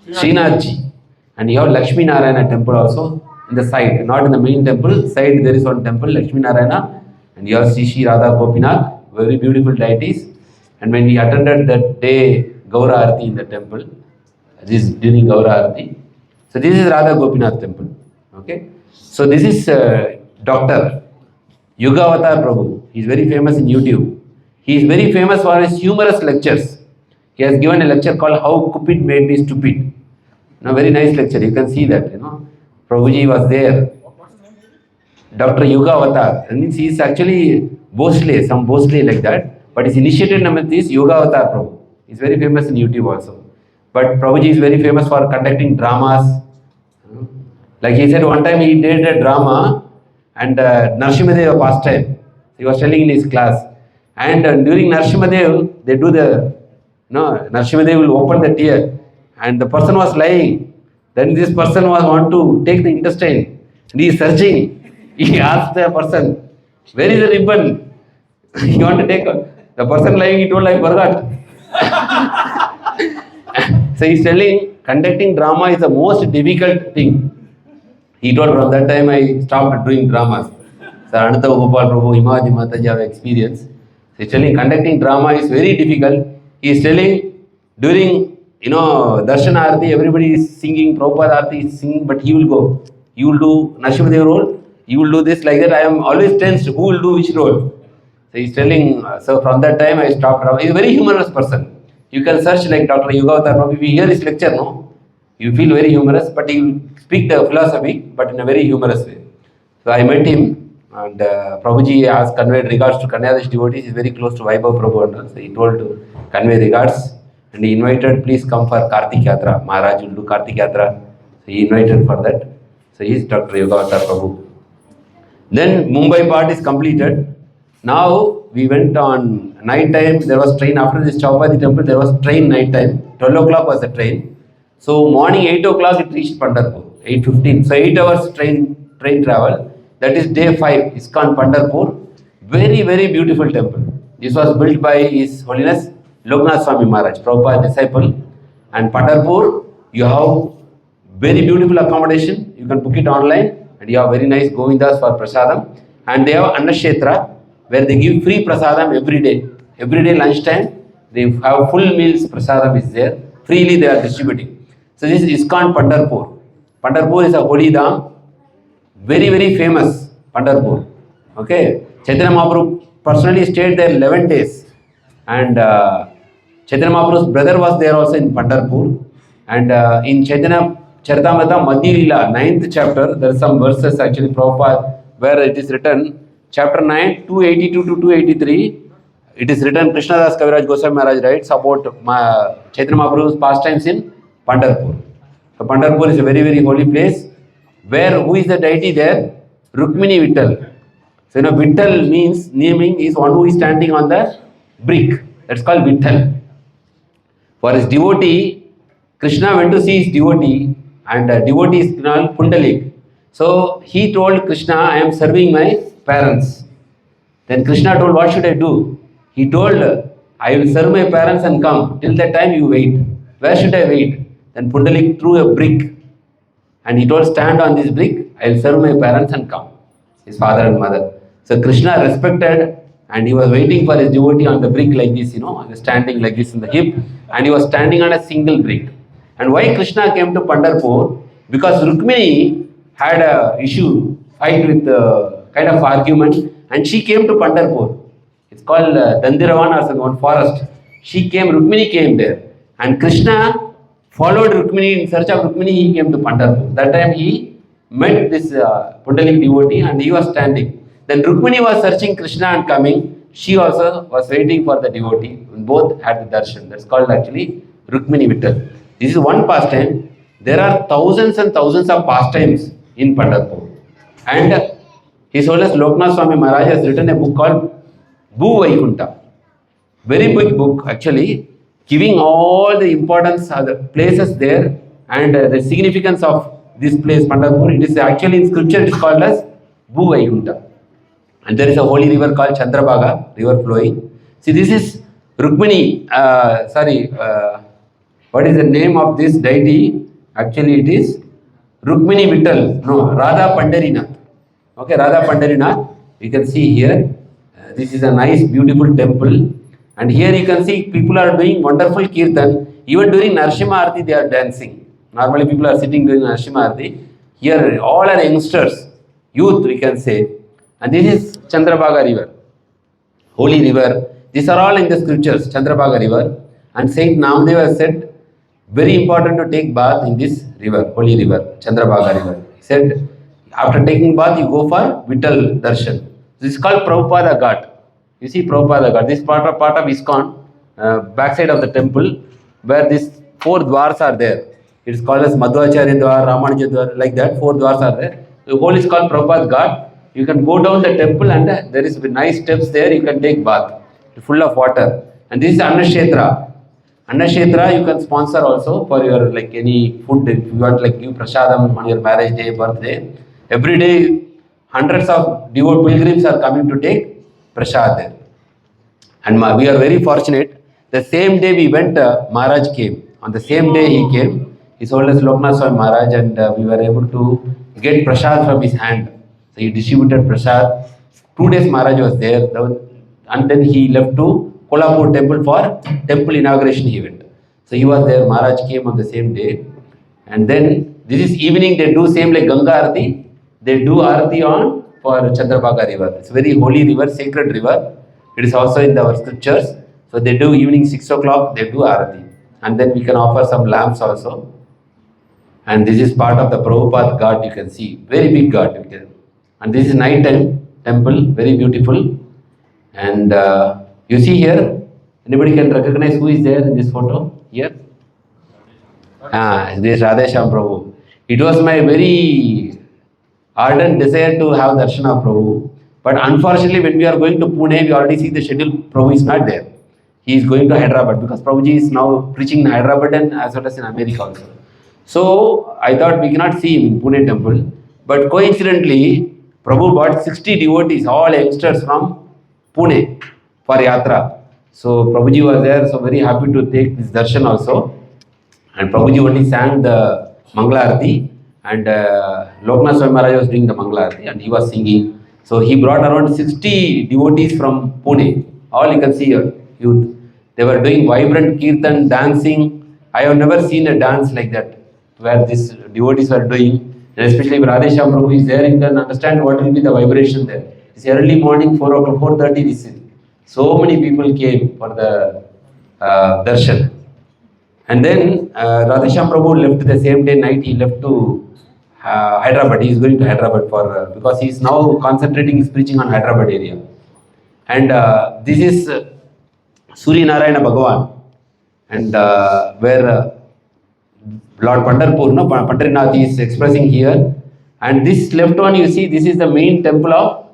S1: Srinathji. And you have Lakshmi Narayana temple also in the side. Not in the main temple. Side there is one temple, Lakshmi Narayana. And you have Shri Radha Gopinath. Very beautiful deities. And when we attended that day Gaura Arati in the temple, this is during Gaura Arati. So this is Radha Gopinath temple. Okay. So this is Dr. Yugavatar Prabhu. He is very famous in YouTube. He is very famous for his humorous lectures. He has given a lecture called How Cupid Made Me Stupid. Very nice lecture. You can see that. Prabhuji was there. Dr. Yugavatar. And he is actually Bhosle, some Bhosle like that. But his initiative name is Yugavatar Prabhu. He is very famous in YouTube also. But Prabhuji is very famous for conducting dramas. Like he said, one time he did a drama and Narsimhadev pastime. He was telling in his class. And during Narsimhadev, they do the, Narsimhadev will open the tear and the person was lying. Then this person was want to take the intestine and he is searching. He asked the person, where is the ribbon? You want to take the person lying, he told, I forgot. So he is telling, conducting drama is the most difficult thing. He told, from that time I stopped doing dramas. So Ananta Gopal Prabhu, Himadi Mataji have experience. So he is telling, conducting drama is very difficult. He is telling, during, Darshan Arati, everybody is singing, Prabhupada Arati is singing, but he will go. You will do Narsimhadev role, you will do this like that. I am always tensed, who will do which role? So he is telling, so from that time I stopped drama. He is a very humorous person. You can search like Dr. Yugavatar Prabhu. If you hear his lecture, you You feel very humorous, but he will speak the philosophy, but in a very humorous way. So I met him, and Prabhuji asked, conveyed regards to Kanyadesh devotees. He's very close to Vaibhav Prabhu, so he told to convey regards, and he invited, please come for Kartik Yatra. Maharaj will do Kartik Yatra. So he invited for that. So he is Dr. Yogavatar Prabhu. Then Mumbai part is completed. Now we went on night time. There was train after this Chaupati temple. There was train night time. 12 o'clock was the train. So morning 8 o'clock it reached Pandharpur. 8:15. So 8 hours train travel. That is day 5. ISKCON Pandharpur. Very beautiful temple. This was built by His Holiness Loknath Swami Maharaj, Prabhupada's disciple. And Pandharpur, you have very beautiful accommodation. You can book it online. And you have very nice Govindas for prasadam. And they have Annakshetra, where they give free prasadam every day. Every day lunchtime, they have full meals, prasadam is there. Freely they are distributing. So this is ISKCON Pandharpur. Pandharpur is a holy dham. Very famous, Pandharpur. Okay. Chaitanya Mahaprabhu personally stayed there 11 days. And Chaitanya Mahaprabhu's brother was there also in Pandharpur. And in Chaitanya Charitamrita Madhya Leela, 9th chapter, there are some verses actually, Prabhupada, where it is written, chapter 9, 282 to 283, it is written, Krishna-dāsa Kaviraj Goswami Maharaj writes about Chaitanya Mahaprabhu's pastimes in Pandharpur. So Pandharpur is a very holy place, where who is the deity there? Rukmini Vittal. So Vittal means, naming is one who is standing on the brick. That's called Vittal. For his devotee, Krishna went to see his devotee, and devotee is called Pundalik. So he told Krishna, I am serving my parents. Then Krishna told, what should I do? He told, I will serve my parents and come. Till that time you wait. Where should I wait? Then Pundalik threw a brick. And he told, stand on this brick. I will serve my parents and come. His father and mother. So Krishna respected, and he was waiting for his devotee on the brick like this, standing like this in the hip. And he was standing on a single brick. And why Krishna came to Pandharpur? Because Rukmini had a fight with kind of argument, and she came to Pandharpur. It's called Dandiravan or some forest. Rukmini came there. And Krishna followed Rukmini, in search of Rukmini, he came to Pandharpur. That time he met this Pundalik devotee, and he was standing. Then Rukmini was searching Krishna and coming. She also was waiting for the devotee. And both had the darshan. That's called actually Rukmini Vittal. This is one pastime. There are thousands and thousands of pastimes in Pandharpur. And His Holiness Loknath Swami Maharaj has written a book called Bhu Vaikunta. Very big book actually, giving all the importance of the places there and the significance of this place, Pandharpur. It is actually in scripture, it is called as Bhu Vaikunta. And there is a holy river called Chandrabhaga, river flowing. See, this is Rukmini, what is the name of this deity? Actually, it is Rukmini Vittal. No, Radha Pandarinath. Okay, Radha Pandarinath. You can see here. This is a nice, beautiful temple. And here you can see people are doing wonderful kirtan. Even during Narsimha Arati, they are dancing. Normally, people are sitting during Narsimha Arati. Here, all are youngsters, youth, we can say. And this is Chandrabhaga river, holy river. These are all in the scriptures, Chandrabhaga river. And Saint Namdev has said, very important to take bath in this river, holy river, Chandrabhaga river. He said, after taking bath, you go for Vittal Darshan. This is called Prabhupada Ghat. You see Prabhupada Ghat. This part of ISKCON, backside of the temple, where these 4 dwars are there. It is called as Madhvacharya Dwar, Ramanuja Dwar, like that, 4 dwars are there. The whole is called Prabhupada Ghat. You can go down the temple and there is nice steps there, you can take bath, full of water. And this is Annakshetra. Annakshetra you can sponsor also for your any food, if you want give prasadam on your marriage day, birthday. Every day hundreds of devout pilgrims are coming to take prasad there. And we are very fortunate. The same day we went, Maharaj came. On the same day he came, His Holiness Loknath Swami Maharaj, and we were able to get prasad from his hand. So he distributed prasad. 2 days Maharaj was there, and then he left to Kolhapur temple for temple inauguration event. So he was there, Maharaj came on the same day. And then this is evening, they do same like Ganga Arati. They do Arati on for Chandrabhaga river. It's a very holy river, sacred river. It is also in our scriptures. So they do evening 6 o'clock, they do Arati. And then we can offer some lamps also. And this is part of the Prabhupada Ghat, you can see. Very big Ghat. And this is night time temple, very beautiful. And you see here, anybody can recognize who is there in this photo? Here? This is Radhesham Prabhu. It was my very ardent desire to have darshan of Prabhu. But unfortunately, when we are going to Pune, we already see the schedule. Prabhu is not there. He is going to Hyderabad because Prabhuji is now preaching in Hyderabad and as well as in America also. So I thought we cannot see him in Pune temple. But coincidentally, Prabhu brought 60 devotees, all youngsters from Pune for yatra. So Prabhuji was there, so very happy to take this darshan also. And Prabhuji only sang the Mangala Arati, and Loknath Swami Maharaj was doing the Mangala Arati and he was singing. So he brought around 60 devotees from Pune. All you can see here, youth. They were doing vibrant kirtan, dancing. I have never seen a dance like that, where these devotees were doing. And especially if Radhesham Prabhu is there, you can understand what will be the vibration there. It's early morning, 4 o'clock, 4:30 this is. So many people came for the darshan. And then Radhesham Prabhu left the same day night, he left to Hyderabad. He is going to Hyderabad for because he is now concentrating his preaching on Hyderabad area. And this is Surya Narayana Bhagavan, and where Lord Pandharpur, no, Pandrinath is expressing here. And this left one, you see, this is the main temple of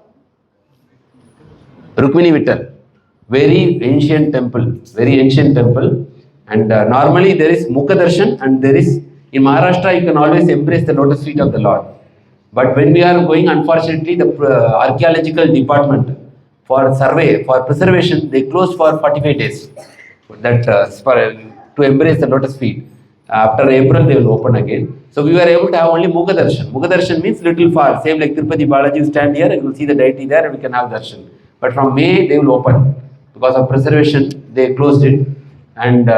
S1: Rukmini Vittal. Very ancient temple. And normally there is Mukha Darshan, and there is, in Maharashtra, you can always embrace the lotus feet of the Lord. But when we are going, unfortunately, the archaeological department for survey, for preservation, they closed for 45 days that, to embrace the lotus feet. After April, they will open again. So we were able to have only Mukha Darshan. Mukha Darshan means little far, same like Tirupati Balaji, you stand here, you will see the deity there and we can have darshan. But from May, they will open. Because of preservation, they closed it. And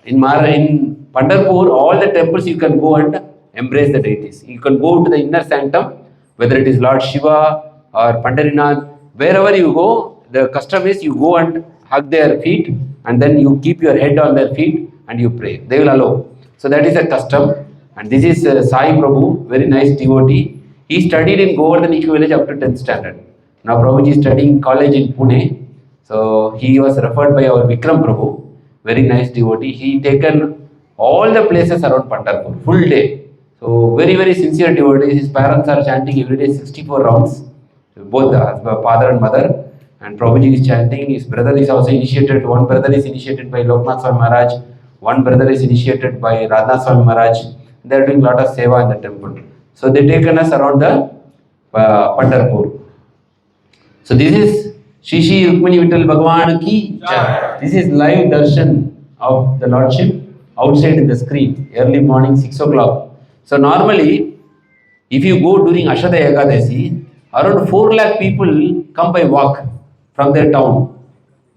S1: in Pandharpur, all the temples you can go and embrace the deities. You can go to the inner sanctum, whether it is Lord Shiva or Pandharinath, wherever you go, the custom is you go and hug their feet and then you keep your head on their feet and you pray. They will allow. So that is a custom. And this is Sai Prabhu, very nice devotee. He studied in Govardhan village up to 10th standard. Now Prabhuji is studying college in Pune. So he was referred by our Vikram Prabhu. Very nice devotee. He taken all the places around Pandharpur, full day. So very, very sincere devotee. His parents are chanting every day 64 rounds, both the father and mother. And Prabhuji is chanting. His brother is also initiated. One brother is initiated by Loknath Swami Maharaj. One brother is initiated by Radhanath Swami Maharaj. They are doing a lot of seva in the temple. So they taken us around the Pandharpur. So this is Shri Shri Rukmini Vittal Bhagavan ki Jai. This is live darshan of the Lordship outside in the screen, early morning 6 o'clock. So normally, if you go during Ashada Ekadasi, around 4 lakh people come by walk from their town.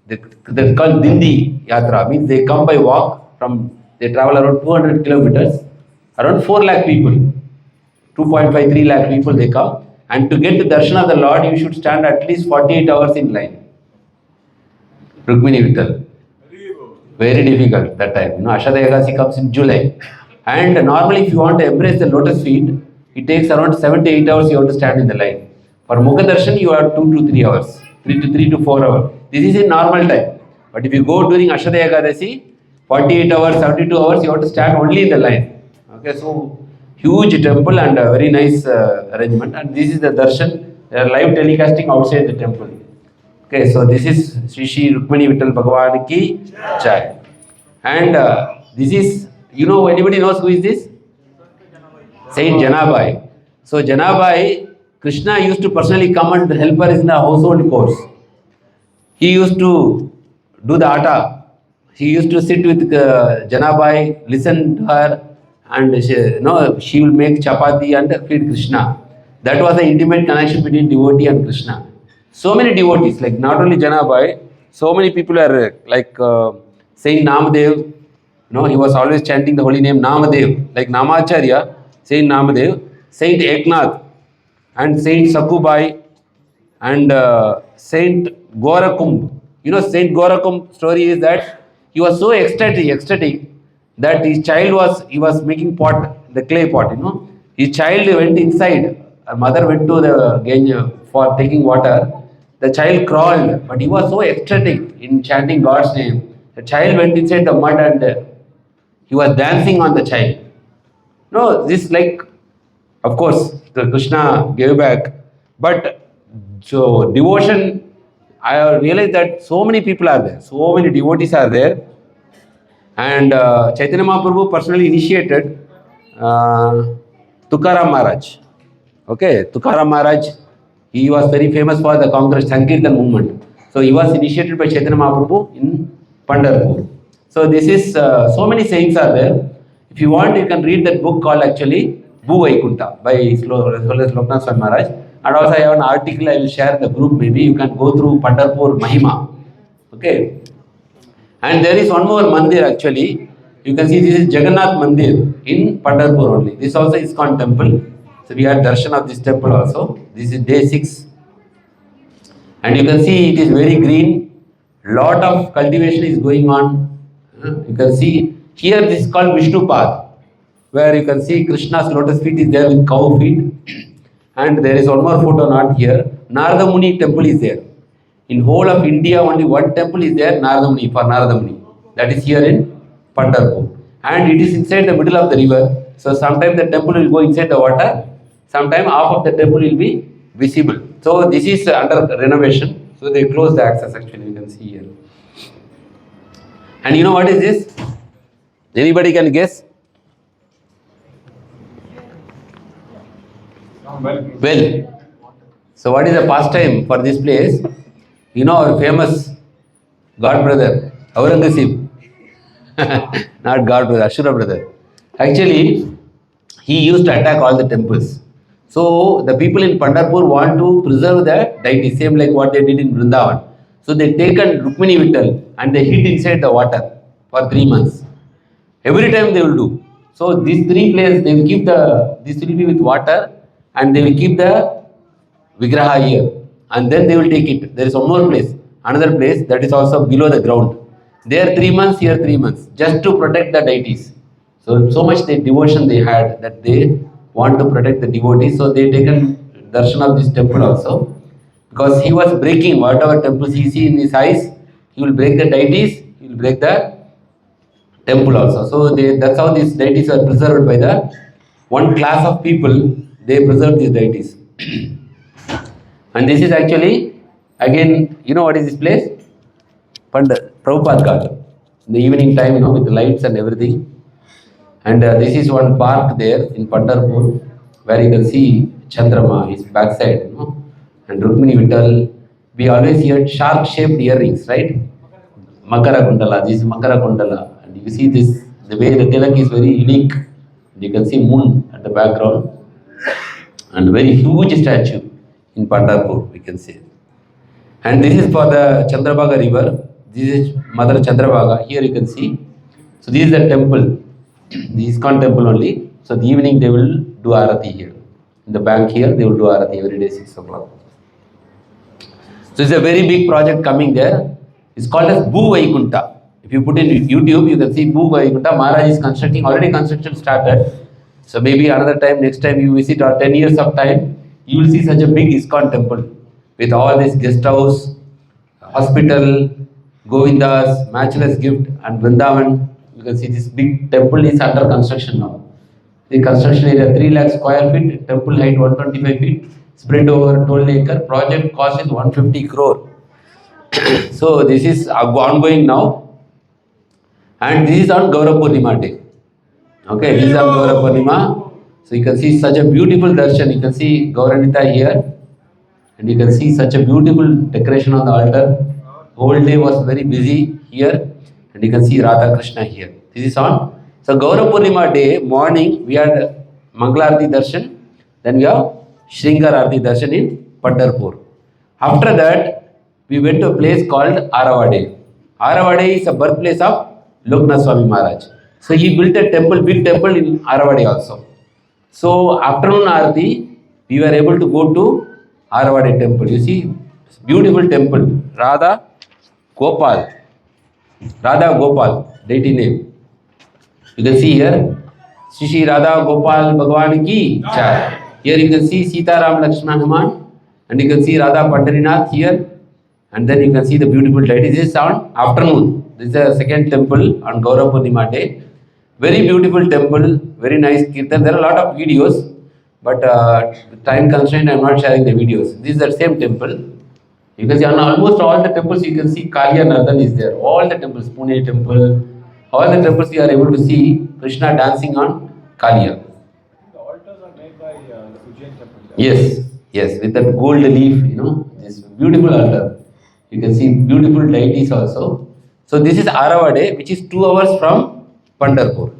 S1: They call Dindi Yatra, means they come by walk from, they travel around 200 kilometers. Around 4 lakh people, 2.5, 3 lakh people they come. And to get the darshan of the Lord, you should stand at least 48 hours in line. Rukmini Vittal. Very difficult that time. Ashada Ekadasi comes in July. And normally if you want to embrace the lotus feet, it takes around 7 to 8 hours you have to stand in the line. For Mukha Darshan, you have 2 to 3 hours. 3 to 4 hours. This is in normal time. But if you go during Ashada Ekadasi, 48 hours, 72 hours, you have to stand only in the line. Okay, so huge temple and a very nice arrangement. And this is the darshan. They are live telecasting outside the temple. Okay, so this is Shri Shri Rukmini Vittal Bhagavan ki Jai. And this is, anybody knows who is this? Saint Janabai. So Janabai, Krishna used to personally come and help her in the household chores. He used to do the atta. He used to sit with Janabai, listen to her, and she will make chapati and feed Krishna. That was the intimate connection between devotee and Krishna. So many devotees, like not only Janabai, so many people are like Saint Namadev. He was always chanting the holy name Namadev, like Namacharya, Saint Namadev, Saint Eknath, and Saint Sakubai, and Saint Gaurakumbh. Saint Gaurakumbh story is that he was so ecstatic that his child was making pot, the clay pot, His child went inside. Her mother went to the Gange for taking water. The child crawled, but he was so ecstatic in chanting God's name. The child went inside the mud and he was dancing on the child. No, this like, of course, the Krishna gave back, but so devotion. I realized that so many people are there, so many devotees are there, and Chaitanya Mahaprabhu personally initiated Tukaram Maharaj. Okay, Tukaram Maharaj, he was very famous for the Congress Sankirtan movement. So he was initiated by Chaitanya Mahaprabhu in Pandharpur. So this is, so many sayings are there. If you want, you can read that book called actually Bhu Vaikunta by Loknath Swami Maharaj. And also I have an article, I will share the group, maybe you can go through Pandharpur Mahima. Okay. And there is one more mandir actually. You can see this is Jagannath Mandir in Pandharpur only. This also is called temple. So we had darshan of this temple also. This is day 6. And you can see it is very green. Lot of cultivation is going on. You can see here this is called Vishnu Path, where you can see Krishna's lotus feet is there with cow feet. And there is one more photo not here. Narada Muni temple is there. In whole of India, only one temple is there, Narada Muni, for Narada Muni. That is here in Pandharpur. And it is inside the middle of the river. So sometimes the temple will go inside the water. Sometimes half of the temple will be visible. So this is under renovation. So they close the access actually, you can see here. And you know what is this? Anybody can guess? Well. So what is the pastime for this place? Our famous God brother, Aurangzeb. Not God brother, Ashura brother. Actually, he used to attack all the temples. So the people in Pandharpur want to preserve the deity, same like what they did in Vrindavan. So they taken Rukmini Vittal and they hid inside the water for 3 months. Every time they will do. So these 3 places, they will keep this will be with water and they will keep the Vigraha here. And then they will take it. There is one more place, another place that is also below the ground. There 3 months, here 3 months, just to protect the deities. So much devotion they had that they want to protect the devotees. So they taken darshan of this temple also. Because he was breaking whatever temples he see in his eyes, he will break the deities, he will break the temple also. So that's how these deities are preserved by the one class of people, they preserve these deities. And this is actually, again, you know what is this place? Prabhupada Ghat. In the evening time, with the lights and everything. And this is one park there in Pandharpur, where you can see Chandrama, his backside, and Rukmini Vittal. We always hear shark-shaped earrings, right? Makara Kundala, this is Makara Kundala. And you see this, the way the tilak is very unique. And you can see moon at the background. And very huge statue in Pandharpur, we can say. And this is for the Chandrabhaga river. This is Mother Chandrabhaga. Here you can see. So this is the temple, the ISKCON temple only. So the evening they will do Arati here. In the bank here, they will do Arati every day 6 o'clock. So it's a very big project coming there. It's called as Bhu Vaikunta. If you put in YouTube, you can see Bhu Vaikunta. Maharaj is constructing, already construction started. So maybe another time, next time you visit, or 10 years of time, you will see such a big ISKCON temple with all this guest house, hospital, Govindas, matchless gift, and Vrindavan. You can see this big temple is under construction now. The construction area 3 lakh square feet, temple height 125 feet, spread over 12 acre. Project cost is 150 crore. So this is ongoing now. And this is on Gaurav Purnima day. Okay, this is on Gaurav Purnima. So you can see such a beautiful darshan. You can see Gauranita here. And you can see such a beautiful decoration on the altar. Whole day was very busy here. And you can see Radha Krishna here. This is on. So Gaurav Purnima day, morning, we had Mangalarti darshan. Then we have Shringar Arati darshan in Pandharpur. After that, we went to a place called Aravade. Aravade is a birthplace of Loknath Swami Maharaj. So he built a temple, big temple in Aravade also. So afternoon Arati, we were able to go to Aravade temple. You see, beautiful temple. Radha Gopal, deity name. You can see here. Shri Radha Gopal Bhagwan ki Jai. Here you can see Sita Ram Lakshman Hanuman, and you can see Radha Pandarinath here, and then you can see the beautiful deity. This is on afternoon. This is the second temple on Gaura Purnima day. Very beautiful temple, very nice kirtan. There are a lot of videos, but time constraint, I am not sharing the videos. This is the same temple. You can see on almost all the temples, you can see Kaliya Nardan is there. All the temples, Pune temple, all the temples you are able to see Krishna dancing on Kaliya.
S2: The altars are made by Ujjain temple.
S1: Yes, yes, with that gold leaf, this beautiful altar. You can see beautiful deities also. So this is Arava day, which is 2 hours from Pandharpur.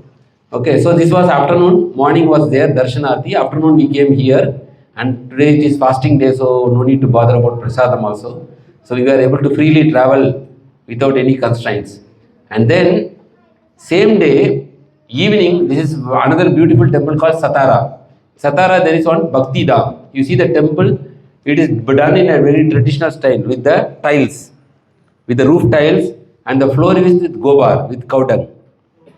S1: Okay, so this was afternoon, morning was there, Darshanarthi. Afternoon we came here, and today it is fasting day, so no need to bother about prasadam also. So we were able to freely travel without any constraints. And then same day, evening, this is another beautiful temple called Satara. Satara, there is one Bhakti Dham. You see the temple, it is done in a very traditional style with the tiles, with the roof tiles, and the floor is with gobar, with cow dung.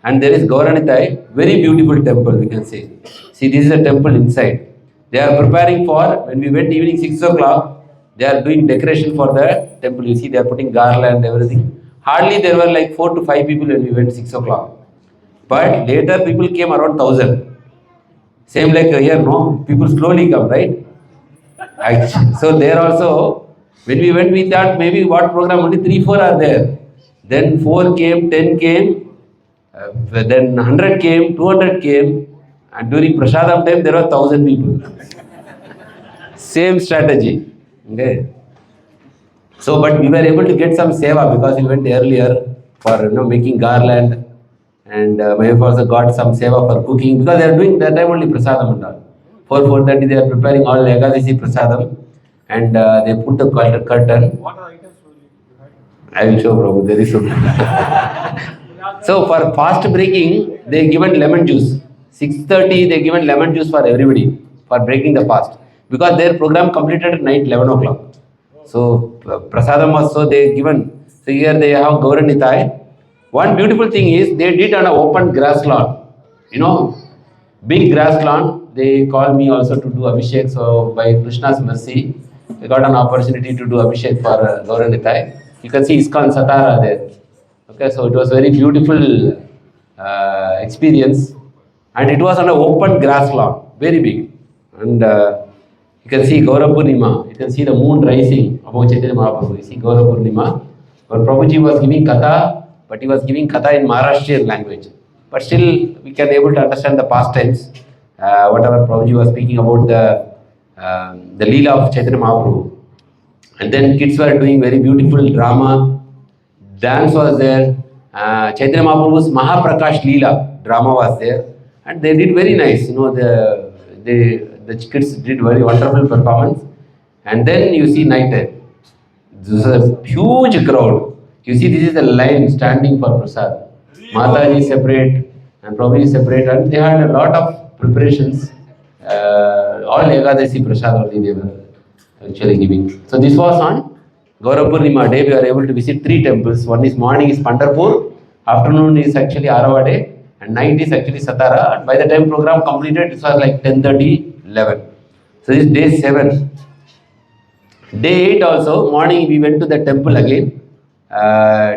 S1: And there is Gauranitai, very beautiful temple, we can say. See, this is a temple inside. They are preparing for, when we went evening 6 o'clock, they are doing decoration for the temple. You see, they are putting garland, everything. Hardly there were like 4 to 5 people when we went 6 o'clock. But later people came around 1,000. Same like here, no? People slowly come, right? So there also, when we went, we thought maybe what program, only 3-4 are there. Then 4 came, 10 came, then 100 came, 200 came, and during Prasadam time there were 1,000 people. Same strategy. Okay. So, but we were able to get some seva because we went earlier for making garland, and my wife also got some seva for cooking because they are doing that time only Prasadam and all. 4:30 they are preparing all Ekadasi Prasadam, and they put the curtain.
S2: What are the items will you have?
S1: I will show Prabhu, there is some. So for fast breaking, they given lemon juice. 6:30 they given lemon juice for everybody for breaking the fast because their program completed at night 11 o'clock. So prasadam also they given. So here they have Gauranitai. One beautiful thing is they did on an open grass lawn. Big grass lawn. They called me also to do Abhishek. So by Krishna's mercy, I got an opportunity to do Abhishek for Gauranitai. You can see ISKCON Satara there. Okay, so it was very beautiful experience, and it was on an open grass lawn, very big. And you can see Gaura Purnima, you can see the moon rising above Chaitanya Mahaprabhu. You see Gaura Purnima, where Prabhuji was giving katha, but he was giving katha in Maharashtrian language. But still, we can able to understand the past times, whatever Prabhuji was speaking about the Leela of Chaitanya Mahaprabhu. And then kids were doing very beautiful drama. Dance was there. Chaitanya Mahaprabhu's Mahaprakash Leela drama was there, and they did very nice. The kids did very wonderful performance. And then you see night time. This is a huge crowd. You see, this is the line standing for prasad. Mataji is separate and Prabhu is separate, and they had a lot of preparations. All Ekadasi prasad only they were actually giving. So this was on Gaura Purnima day. We are able to visit 3 temples. One is morning is Pandharpur, afternoon is actually Arava day, and night is actually Satara. And by the time program completed, it was like 10:30, 11. So this is day 7. Day 8 also, morning we went to the temple again.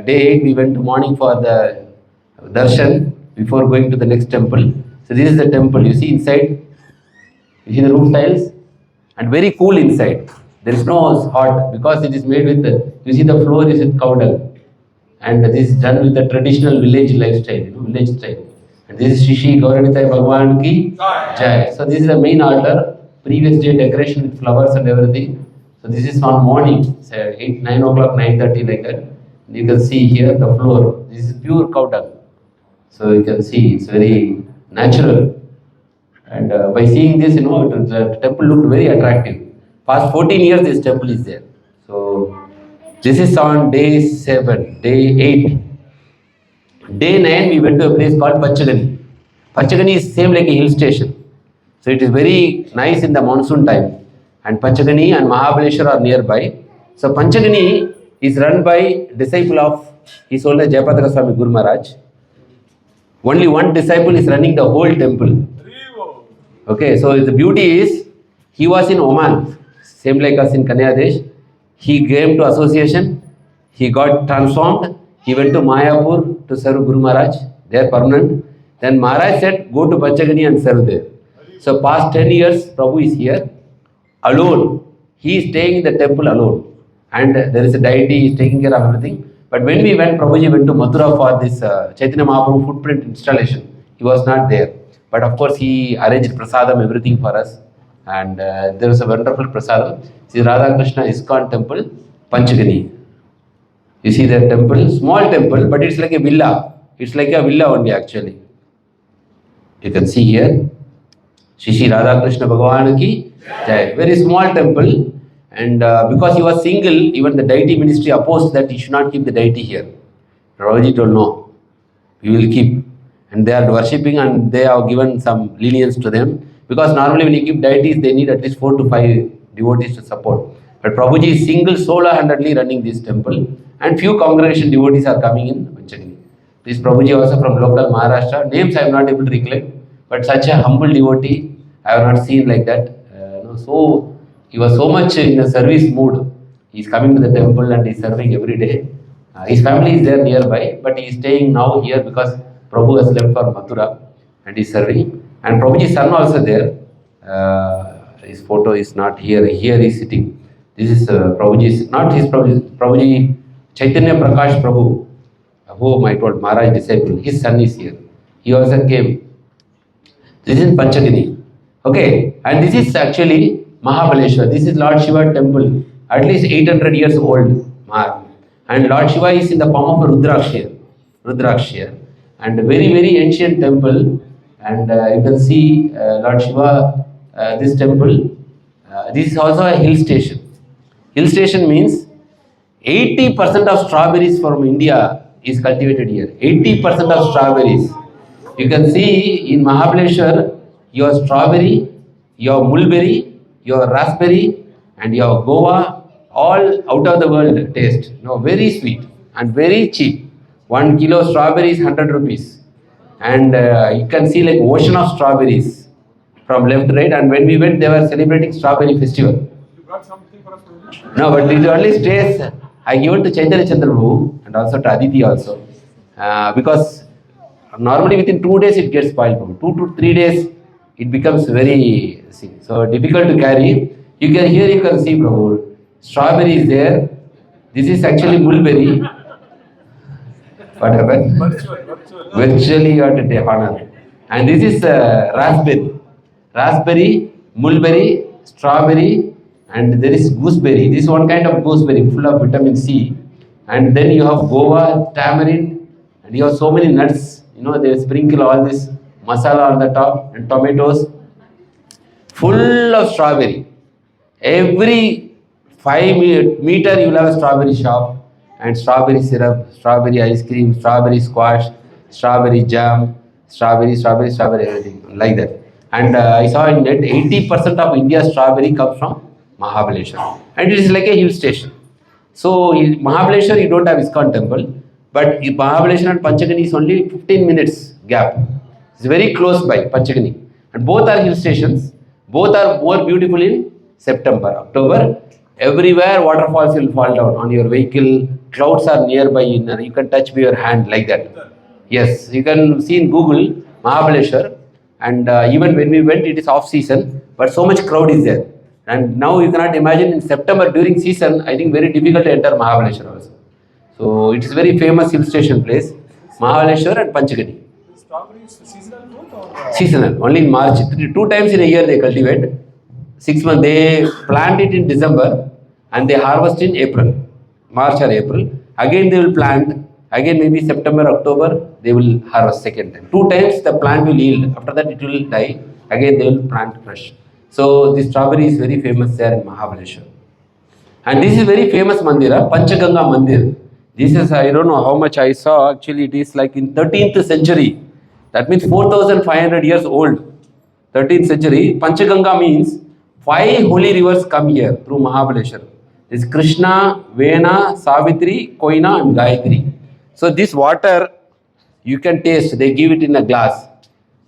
S1: Day 8 we went to morning for the darshan before going to the next temple. So this is the temple. You see inside, you see the roof tiles, and very cool inside. There is no hot because it is made with you see the floor is with cow dung, and this is done with the traditional village lifestyle, village style. And this is Shri Gauranitai Bhagwan ki Jai. So this is the main altar. Previous day decoration with flowers and everything. So this is on morning, say 8, 9 o'clock, 9:30 like that. You can see here the floor. This is pure cow dung. So you can see it's very natural. And by seeing this, the temple looked very attractive. Past 14 years, this temple is there. So this is on day 7, day 8. Day 9, we went to a place called Panchagani. Panchagani is same like a hill station. So it is very nice in the monsoon time. And Panchagani and Mahabaleshwar are nearby. So Panchagani is run by disciple of His Holiness Jayapatra Swami Guru Maharaj. Only one disciple is running the whole temple. Okay, so the beauty is, he was in Oman, same like us in Kanyadesh. He came to association, he got transformed, he went to Mayapur to serve Guru Maharaj, there permanent. Then Maharaj said, go to Panchagani and serve there. So past 10 years, Prabhu is here, alone. He is staying in the temple alone. And there is a deity, he is taking care of everything. But when we went, Prabhuji went to Mathura for this Chaitanya Mahaprabhu footprint installation. He was not there. But of course, he arranged prasadam, everything for us. And there was a wonderful prasadam. See Radha Krishna ISKCON temple, Panchagani. You see that temple, small temple, but it's like a villa. It's like a villa only actually. You can see here, Shri Radha Krishna Bhagavan ki Jai. Very small temple. And because he was single, even the deity ministry opposed that he should not keep the deity here. Prabhuji told no, we will keep. And they are worshipping and they have given some lenience to them. Because normally when you keep deities, they need at least 4 to 5 devotees to support. But Prabhuji is single, solo-handedly running this temple. And few congregation devotees are coming in Panchagani. This Prabhuji also from local Maharashtra. Names I am not able to recollect. But such a humble devotee, I have not seen like that. So he was so much in a service mood. He is coming to the temple and he is serving every day. His family is there nearby, but he is staying now here because Prabhu has left for Mathura and he is serving. And Prabhuji's son also there. His photo is not here. Here he is sitting. This is Prabhuji's, not his Prabhuji, Chaitanya Prakash Prabhu, whom I told Maharaj disciple. His son is here. He also came. This is Panchagani. Okay, and this is actually Mahabaleshwar. This is Lord Shiva temple, at least 800 years old. And Lord Shiva is in the form of a Rudrakshya. And a very, very ancient temple. And you can see Lord Shiva, this temple. This is also a hill station. Hill station means 80% of strawberries from India is cultivated here. 80% of strawberries. You can see in Mahabaleshwar, your strawberry, your mulberry, your raspberry, and your guava, all out of the world taste. No, very sweet and very cheap. 1 kilo strawberry is 100 rupees. And you can see like ocean of strawberries from left to right. And when we went, they were celebrating strawberry festival.
S2: You got something for us to
S1: No, but it only stays. I give it to Chaitanya Prabhu and also to Aditi also. Because normally within 2 days it gets spoiled. From 2 to 3 days it becomes very so difficult to carry. You can see Prabhu. Strawberry is there. This is actually mulberry. What happened? Virtually you have to take honor. And this is raspberry. Raspberry, mulberry, strawberry, and there is gooseberry. This is one kind of gooseberry full of vitamin C. And then you have guava, tamarind, and you have so many nuts. You know, they sprinkle all this masala on the top and tomatoes. Full of strawberry. Every 5 meter you will have a strawberry shop. And strawberry syrup, strawberry ice cream, strawberry squash, strawberry jam, strawberry, everything like that. And I saw in net 80% of India's strawberry comes from Mahabaleshwar. And it is like a hill station. So in Mahabaleshwar you don't have ISKCON temple, but in Mahabaleshwar and Panchagani is only 15 minutes gap. It's very close by Panchagani. And both are hill stations. Both are more beautiful in September, October. Everywhere waterfalls will fall down on your vehicle. Clouds are nearby. You can touch with your hand like that. Yes, you can see in Google Mahabaleshwar. And even when we went, it is off season. But so much crowd is there. And now you cannot imagine in September during season, I think very difficult to enter Mahabaleshwar also. So it is very famous hill station place. Mahabaleshwar and Panchagani.
S2: Strawberry is seasonal fruit or?
S1: Seasonal. Only in March. 2 times in a year they cultivate. 6 months. They plant it in December and they harvest in April. March or April. Again they will plant. Again maybe September, October they will harvest second time. 2 times the plant will yield. After that it will die. Again they will plant fresh. So the strawberry is very famous there in Mahabaleshwar. And this is very famous mandira, Panchaganga Mandir. This is, I don't know how much I saw, actually it is like in 13th century. That means 4,500 years old. 13th century. Panchaganga means 5 holy rivers come here through Mahabaleshwar. This is Krishna, Vena, Savitri, Koina and Gayatri. So this water You can taste. They give it in a glass.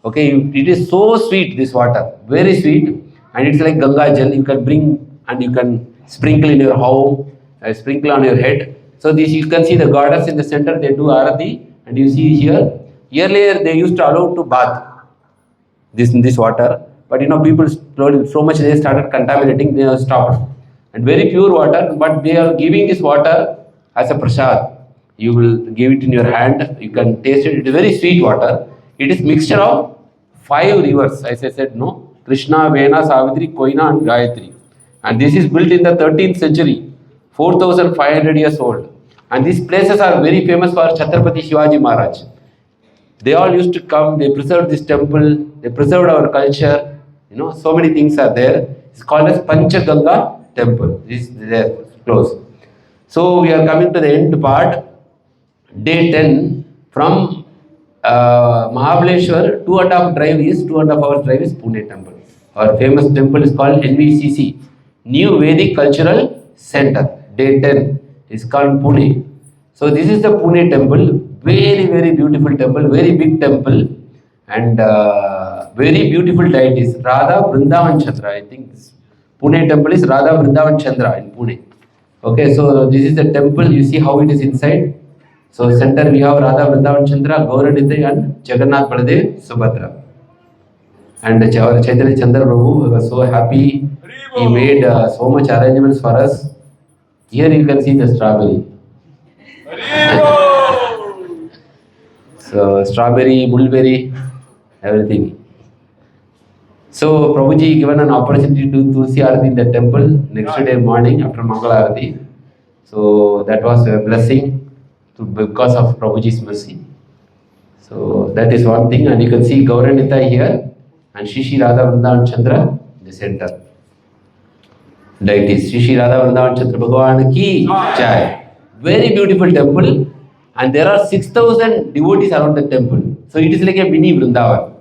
S1: Okay, it is so sweet, this water, very sweet, and it's like Ganga Jal. You can bring and you can sprinkle in your home, sprinkle on your head. So this you can see the goddess in the center. They do arati, and you see here. Earlier they used to allow to bath this water, but people slowly so much they started contaminating. They have stopped, and very pure water. But they are giving this water as a prasad. You will give it in your hand. You can taste it. It is very sweet water. It is mixture of 5 rivers, as I said, no? Krishna, Vena, Savitri, Koina and Gayatri. And this is built in the 13th century, 4,500 years old. And these places are very famous for Chhatrapati Shivaji Maharaj. They all used to come, they preserved this temple, they preserved our culture, so many things are there. It's called as Panchaganga temple. This is there, close. So we are coming to the end part, day 10, from Mahabaleshwar, 2.5 hours drive is Pune temple. Our famous temple is called NVCC, New Vedic Cultural Center. Day 10 is called Pune. So this is the Pune temple, very, very beautiful temple, very big temple, and very beautiful deities. Radha Vrindavan Chandra, I think this Pune temple is Radha Vrindavan Chandra in Pune. Okay, so this is the temple, you see how it is inside. So center we have Radha Vrindavan Chandra, Gauranidhi and Jagannath Baladev Subhadra. And our Chaitanya Chandra Prabhu was so happy. He made so much arrangements for us. Here you can see the strawberry. So strawberry, mulberry, everything. So Prabhuji given an opportunity to do Tulsi Arati in the temple next day morning after Mangala Arati. So that was a blessing because of Prabhuji's mercy. So that is one thing, and you can see Gauranita here and Shishi Radha Vrindavan Chandra in the center. Deities, Shishi Radha Vrindavan Chandra Bhagavan ki jai. Very beautiful temple, and there are 6,000 devotees around the temple. So it is like a mini Vrindavan.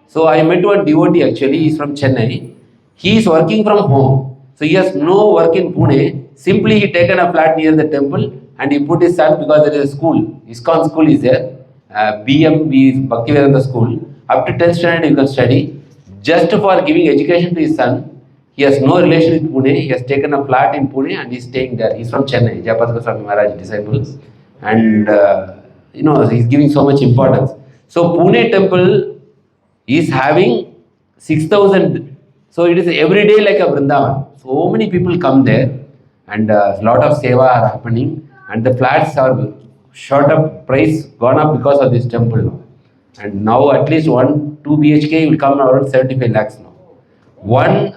S1: So I met one devotee actually, he is from Chennai. He is working from home. So he has no work in Pune. Simply he taken a flat near the temple and he put his son, because there is a school, ISKCON school is there, BM, Bhaktivedanta school. Up to 10th standard you can study. Just for giving education to his son, he has no relation with Pune. He has taken a flat in Pune and he is staying there. He is from Chennai, Jayapatka Swami Maharaj disciples. And he is giving so much importance. So Pune temple is having 6,000. So it is every day like a Vrindavan. So many people come there and a lot of seva are happening. And the flats are shot up, price gone up because of this temple now. And now at least 2 BHK will come around 75 lakhs now. One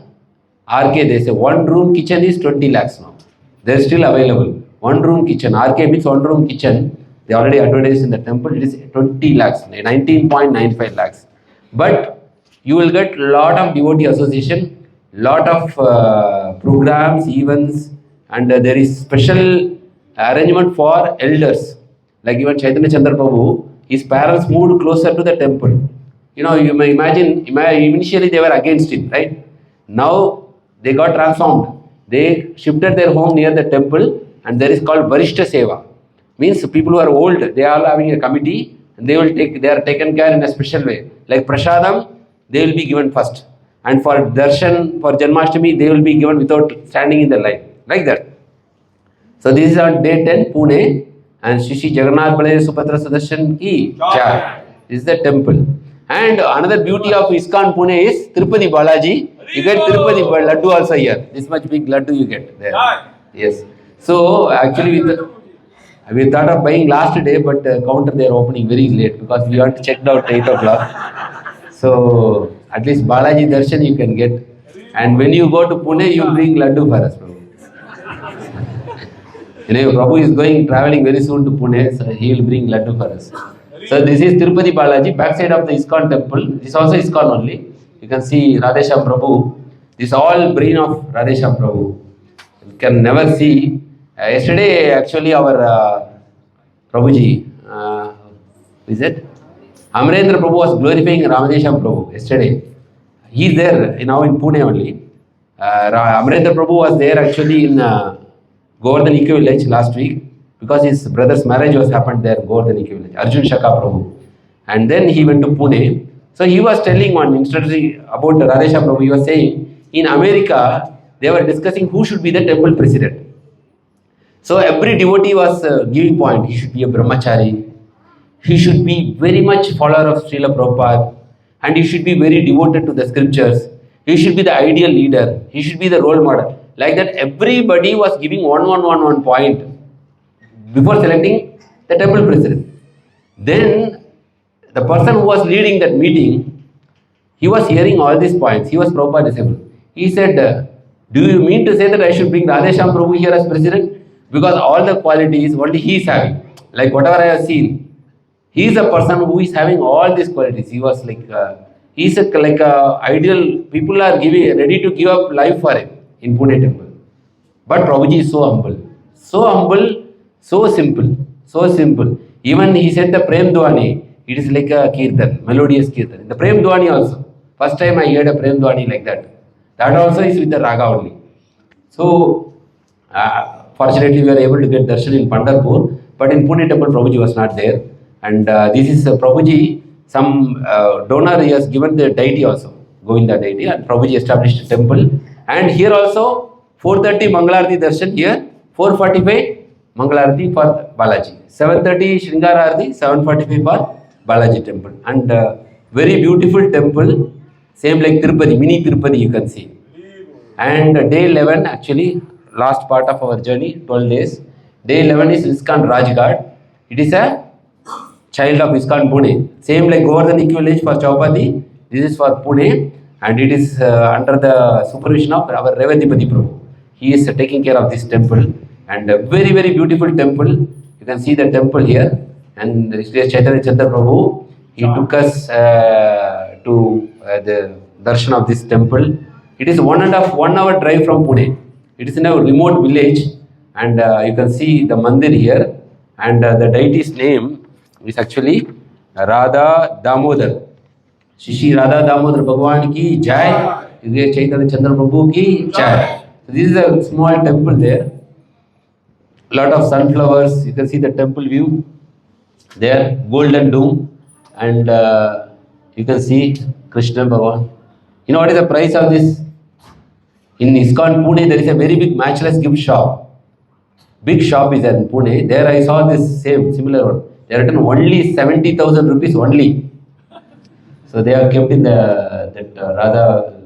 S1: RK, they say 1 room kitchen is 20 lakhs now. They are still available. 1 room kitchen, RK means 1 room kitchen. They already advertised in the temple, it is 20 lakhs, 19.95 lakhs. But you will get lot of devotee association, lot of programs, events, and there is special arrangement for elders. Like even Chaitanya Chandra Prabhu, his parents moved closer to the temple. You may imagine, initially they were against him, right? Now they got transformed. They shifted their home near the temple, and there is called Varishta Seva. Means people who are old, they are all having a committee, and they are taken care in a special way. Like Prasadam, they will be given first. And for Darshan, for Janmashtami, they will be given without standing in the line. Like that. So this is on day 10, Pune, and Shishi Jagannath Baladev Subhadra Sudarshan ki jai. This is the temple. And another beauty of ISKCON Pune is Tirupati Balaji. You get Tirupati Laddu also here. This much big Laddu you get there. Yes. So actually we thought of buying last day, but counter they are opening very late because we want to check out 8 o'clock. So at least Balaji Darshan you can get. And when you go to Pune, you bring Laddu for us, Prabhu. Prabhu is traveling very soon to Pune, so he will bring Laddu for us. So this is Tirupati Balaji, backside of the ISKCON temple. This is also ISKCON only. You can see Radhesham Prabhu. This is all brain of Radhesham Prabhu. You can never see. Yesterday, actually, our Prabhuji, is it? Amrendra Prabhu was glorifying Ramadesham Prabhu yesterday. He is there now in Pune only. Amrendra Prabhu was there actually in Govardhan Eco Village last week because his brother's marriage was happened there, Govardhan Eco Village. Arjun Shaka Prabhu. And then he went to Pune. So he was telling one introductory about Radhesha Prabhu. He was saying, in America, they were discussing who should be the temple president. So every devotee was giving point. He should be a brahmachari. He should be very much follower of Srila Prabhupada. And he should be very devoted to the scriptures. He should be the ideal leader. He should be the role model. Like that, everybody was giving one point before selecting the temple president. Then the person who was leading that meeting, he was hearing all these points. He was Prabhupada disciple. He said, do you mean to say that I should bring Radheshyam Prabhu here as president? Because all the qualities only he is having. Like whatever I have seen, he is a person who is having all these qualities. He was like, he is like a ideal. People are ready to give up life for him in Pune temple. But Prabhuji is so humble, so simple. Even he said the Prem Dwani, it is like a kirtan, melodious kirtan. The Prem Dwani also. First time I heard a Prem Dwani like that. That also is with the raga only. So, fortunately we were able to get darshan in Pandharpur, but in Pune temple Prabhuji was not there. And this is Prabhuji, some donor, he has given the deity also, Govinda deity, and Prabhuji established a temple. And here also, 4:30 Mangalarti darshan here, 4:45 Mangalarti for Balaji, 7:30 Shringararati, 7:45 for Balaji temple. And very beautiful temple, same like Tirupati, mini Tirupati you can see. And day 11, actually, last part of our journey, 12 days. Day 11 is ISKCON Rajghat. It is a child of ISKCON Pune. Same like Govardhan equivalent for Chaupati, this is for Pune. And it is under the supervision of our Revatipati Prabhu. He is taking care of this temple. And a very, very beautiful temple. You can see the temple here. And Sri Chaitanya Chandra Prabhu, he took us to the darshan of this temple. It is 1 hour drive from Pune. It is in a remote village. And you can see the mandir here. And the deity's name is actually Radha Damodar. Shishi Radha Damodar Bhagwan ki jai. Chaitanya Chandra Prabhu ki jai. So this is a small temple there. Lot of sunflowers. You can see the temple view there, golden dome. And you can see Krishna Bhagwan. You know what is the price of this? In ISKCON Pune, there is a very big matchless gift shop. Big shop is in Pune. There I saw this similar one. They are written only 70,000 rupees only. So they are kept in the Radha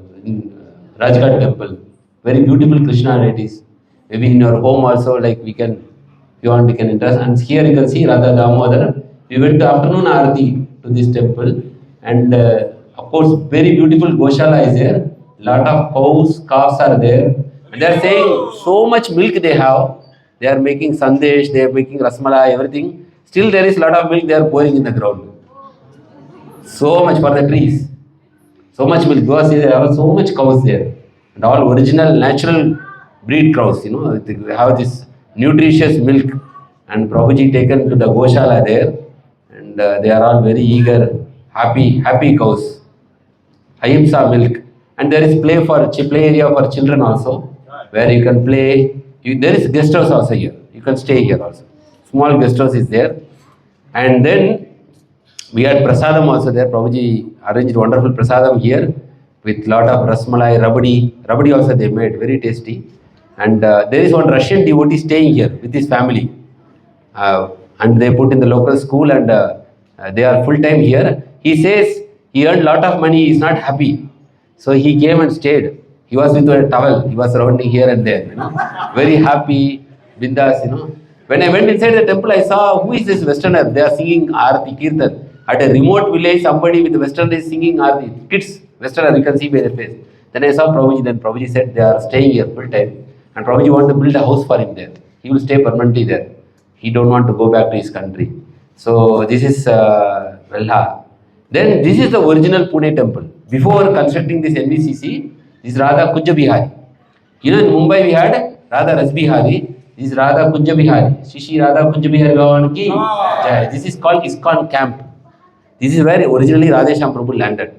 S1: Rajghat temple. Very beautiful Krishna deities. Maybe in your home also, like we can, if you want, we can interest. And here you can see Radha Damodar. We went to afternoon Aarti to this temple. And of course, very beautiful Goshala is there. Lot of cows, calves are there. And they are saying so much milk they have. They are making sandesh, they are making rasmalai, everything. Still there is lot of milk they are pouring in the ground. So much for the trees. So much milk. Because there are so much cows there. And all original, natural breed cows, you know. They have this nutritious milk. And Prabhuji taken to the Goshala there. And they are all very eager, happy cows. Ahimsa milk. And there is play area for children also, where you can play. There is guest house also here. You can stay here also. Small guest house is there. And then we had prasadam also there. Prabhuji arranged wonderful prasadam here with lot of rasmalai, rabdi. Rabdi also they made, very tasty. And there is one Russian devotee staying here with his family. And they put in the local school and they are full time here. He says he earned lot of money, he is not happy. So he came and stayed. He was with a towel. He was surrounding here and there, you know. Very happy, bindas, you know. When I went inside the temple, I saw who is this Westerner. They are singing Aarti Kirtan. At a remote village, somebody with a Westerner is singing Aarti. Kids, Westerner, you can see by their face. Then I saw Prabhuji. Then Prabhuji said they are staying here full time. And Prabhuji wanted to build a house for him there. He will stay permanently there. He don't want to go back to his country. So this is Velha. Then this is the original Pune temple. Before constructing this NVCC, this is Radha Kunja Bihari. You know, in Mumbai we had Radha Ras Bihari. This is Radha Kunja Bihari. Shishi Radha Kunja Bihari Bhavan ki jai. This is called ISKCON camp. This is where originally Radheshyam Prabhu landed.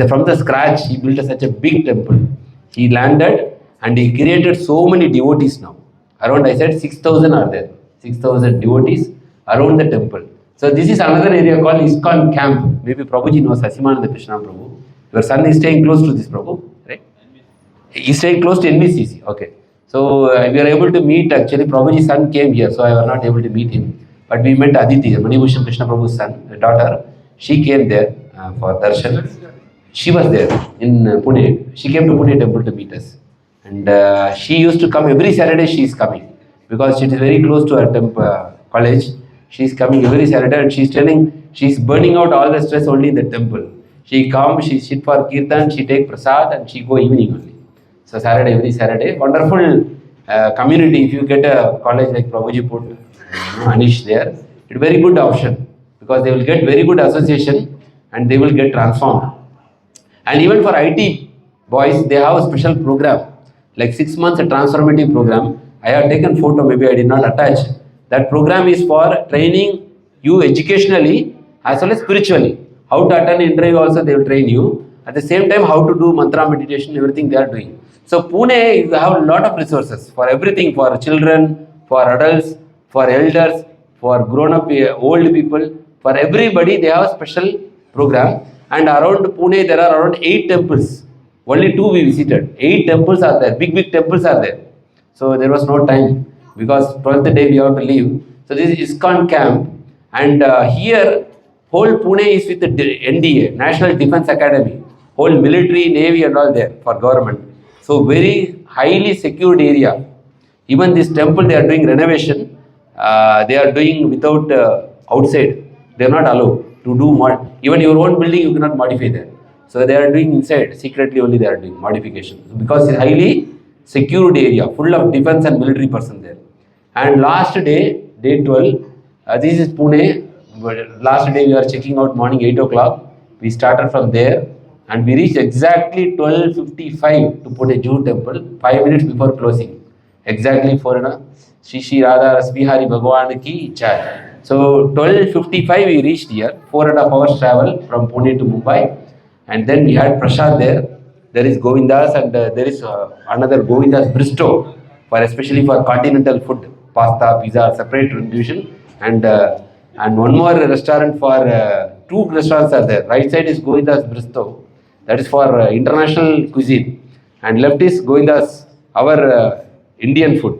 S1: From the scratch, he built such a big temple. He landed and he created so many devotees now. Around, I said, 6,000 are there. 6,000 devotees around the temple. So this is another area called ISKCON camp. Maybe Prabhuji knows Sivaguna Krishna Prabhu. Your son is staying close to this Prabhu, right? He is staying close to NVCC. Okay. So we are able to meet. Actually, Prabhuji's son came here, so I was not able to meet him. But we met Aditi, Manibhushan Krishna Prabhu's son, daughter. She came there for darshan. She was there in Pune. She came to Pune temple to meet us. And she used to come every Saturday. She is coming because she is very close to her college. She is coming every Saturday and she is telling she is burning out all the stress only in the temple. She comes, she sit for kirtan, she take prasad and she go evening only. So Saturday, every Saturday, wonderful community. If you get a college like Prabhuji put Anish there, it's a very good option because they will get very good association and they will get transformed. And even for IT boys, they have a special program, like 6 months a transformative program. I have taken photo, maybe I did not attach. That program is for training you educationally as well as spiritually. How to attend interview also they will train you. At the same time, how to do mantra meditation, everything they are doing. So Pune have a lot of resources for everything, for children, for adults, for elders, for grown-up old people, for everybody they have a special program. And around Pune there are around 8 temples. Only 2 we visited. 8 temples are there, big temples are there. So there was no time because 12th day we have to leave. So this is ISKCON camp and here whole Pune is with the NDA, National Defense Academy. Whole military, navy and all there for government. So very highly secured area. Even this temple they are doing renovation. They are doing without outside. They are not allowed to do even your own building you cannot modify there. So they are doing inside, secretly only they are doing modification. Because it's highly secured area, full of defense and military person there. And last day, day 12, this is Pune. Last day we are checking out morning 8 o'clock. We started from there and we reached exactly 12:55 to Pune Jew temple, 5 minutes before closing. Exactly for Shri Shri Radha Rasbihari Bhagwan ki Jai. So 12:55 we reached here, 4.5 hours travel from Pune to Mumbai. And then we had prasad there. There is Govindas and there is another Govindas Bristow, for especially for continental food, pasta, pizza, separate division. And one more restaurant for 2 restaurants are there. Right side is Govindas Bristow, that is for international cuisine, and left is Govindas, our Indian food.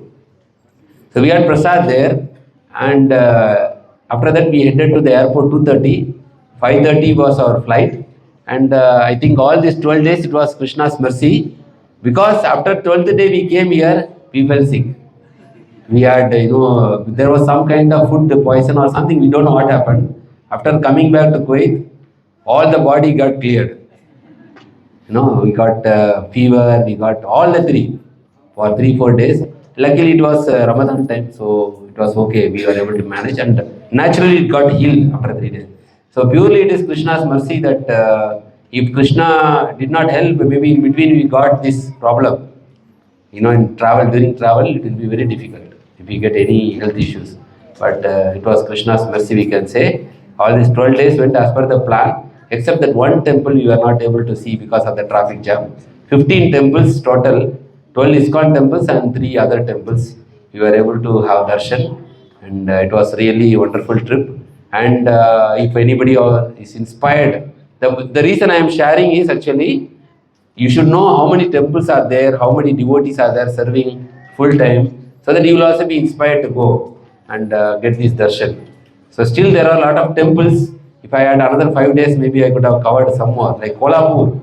S1: So we had prasad there, and after that we headed to the airport 2:30. 5:30 was our flight. And I think all these 12 days it was Krishna's mercy, because after 12th day we came here, we fell sick. We had, there was some kind of food poison or something, we don't know what happened. After coming back to Kuwait, all the body got cleared. We got fever, we got all the 3 for 3-4 days. Luckily it was Ramadan time, so it was okay, we were able to manage and naturally it got healed after 3 days. So purely it is Krishna's mercy that if Krishna did not help, maybe in between we got this problem. In travel, during travel, it will be very difficult if we get any health issues. But it was Krishna's mercy, we can say. All these 12 days went as per the plan, except that one temple we were not able to see because of the traffic jam. 15 temples total, 12 ISKCON temples and 3 other temples. We were able to have darshan, and it was really a wonderful trip. And if anybody is inspired, the reason I am sharing is actually, you should know how many temples are there, how many devotees are there serving full time, so that you will also be inspired to go and get this darshan. So still there are a lot of temples. If I had another 5 days, maybe I could have covered some more, like Kolhapur.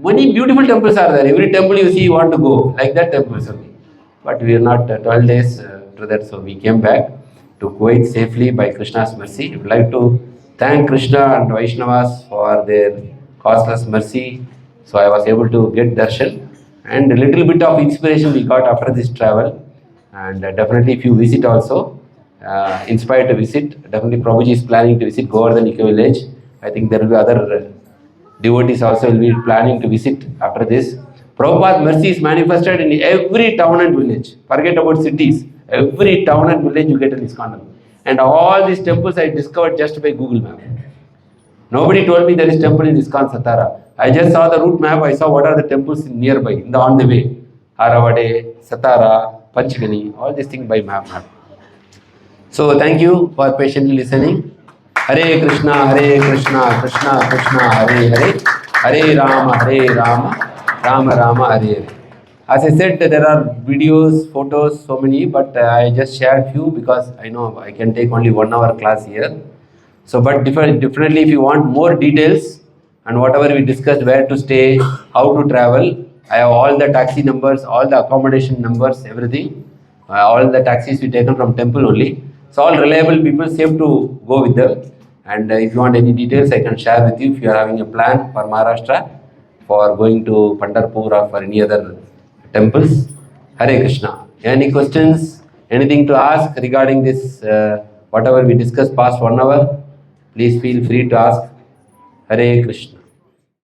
S1: Many beautiful temples are there. Every temple you see, you want to go, like that temples only. But we are not 12 days to that, so we came back to Kuwait safely by Krishna's mercy. I would like to thank Krishna and Vaishnavas for their causeless mercy. So I was able to get darshan, and a little bit of inspiration we got after this travel. And definitely if you visit also, inspired to visit, definitely Prabhuji is planning to visit Govardhan Eco Village. I think there will be other devotees also will be planning to visit after this. Prabhupada's mercy is manifested in every town and village. Forget about cities. Every town and village you get an ISKCON. And all these temples I discovered just by Google Map. Nobody told me there is temple in ISKCON Satara. I just saw the route map, I saw what are the temples nearby, on the way. Haravade, Satara, Panchgani, all these things by map. So thank you for patiently listening. Hare Krishna, Krishna Krishna, Hare Hare, Hare Rama, Rama Rama, Hare Hare. As I said, there are videos, photos, so many, but I just shared few because I know I can take only 1 hour class here. So, but definitely, if you want more details and whatever we discussed, where to stay, how to travel, I have all the taxi numbers, all the accommodation numbers, everything. All the taxis we taken from temple only. So all reliable people, safe to go with them. And if you want any details, I can share with you if you are having a plan for Maharashtra for going to Pandharpur or for any other temples. Hare Krishna. Any questions? Anything to ask regarding this? Whatever we discussed past 1 hour, please feel free to ask. Hare Krishna.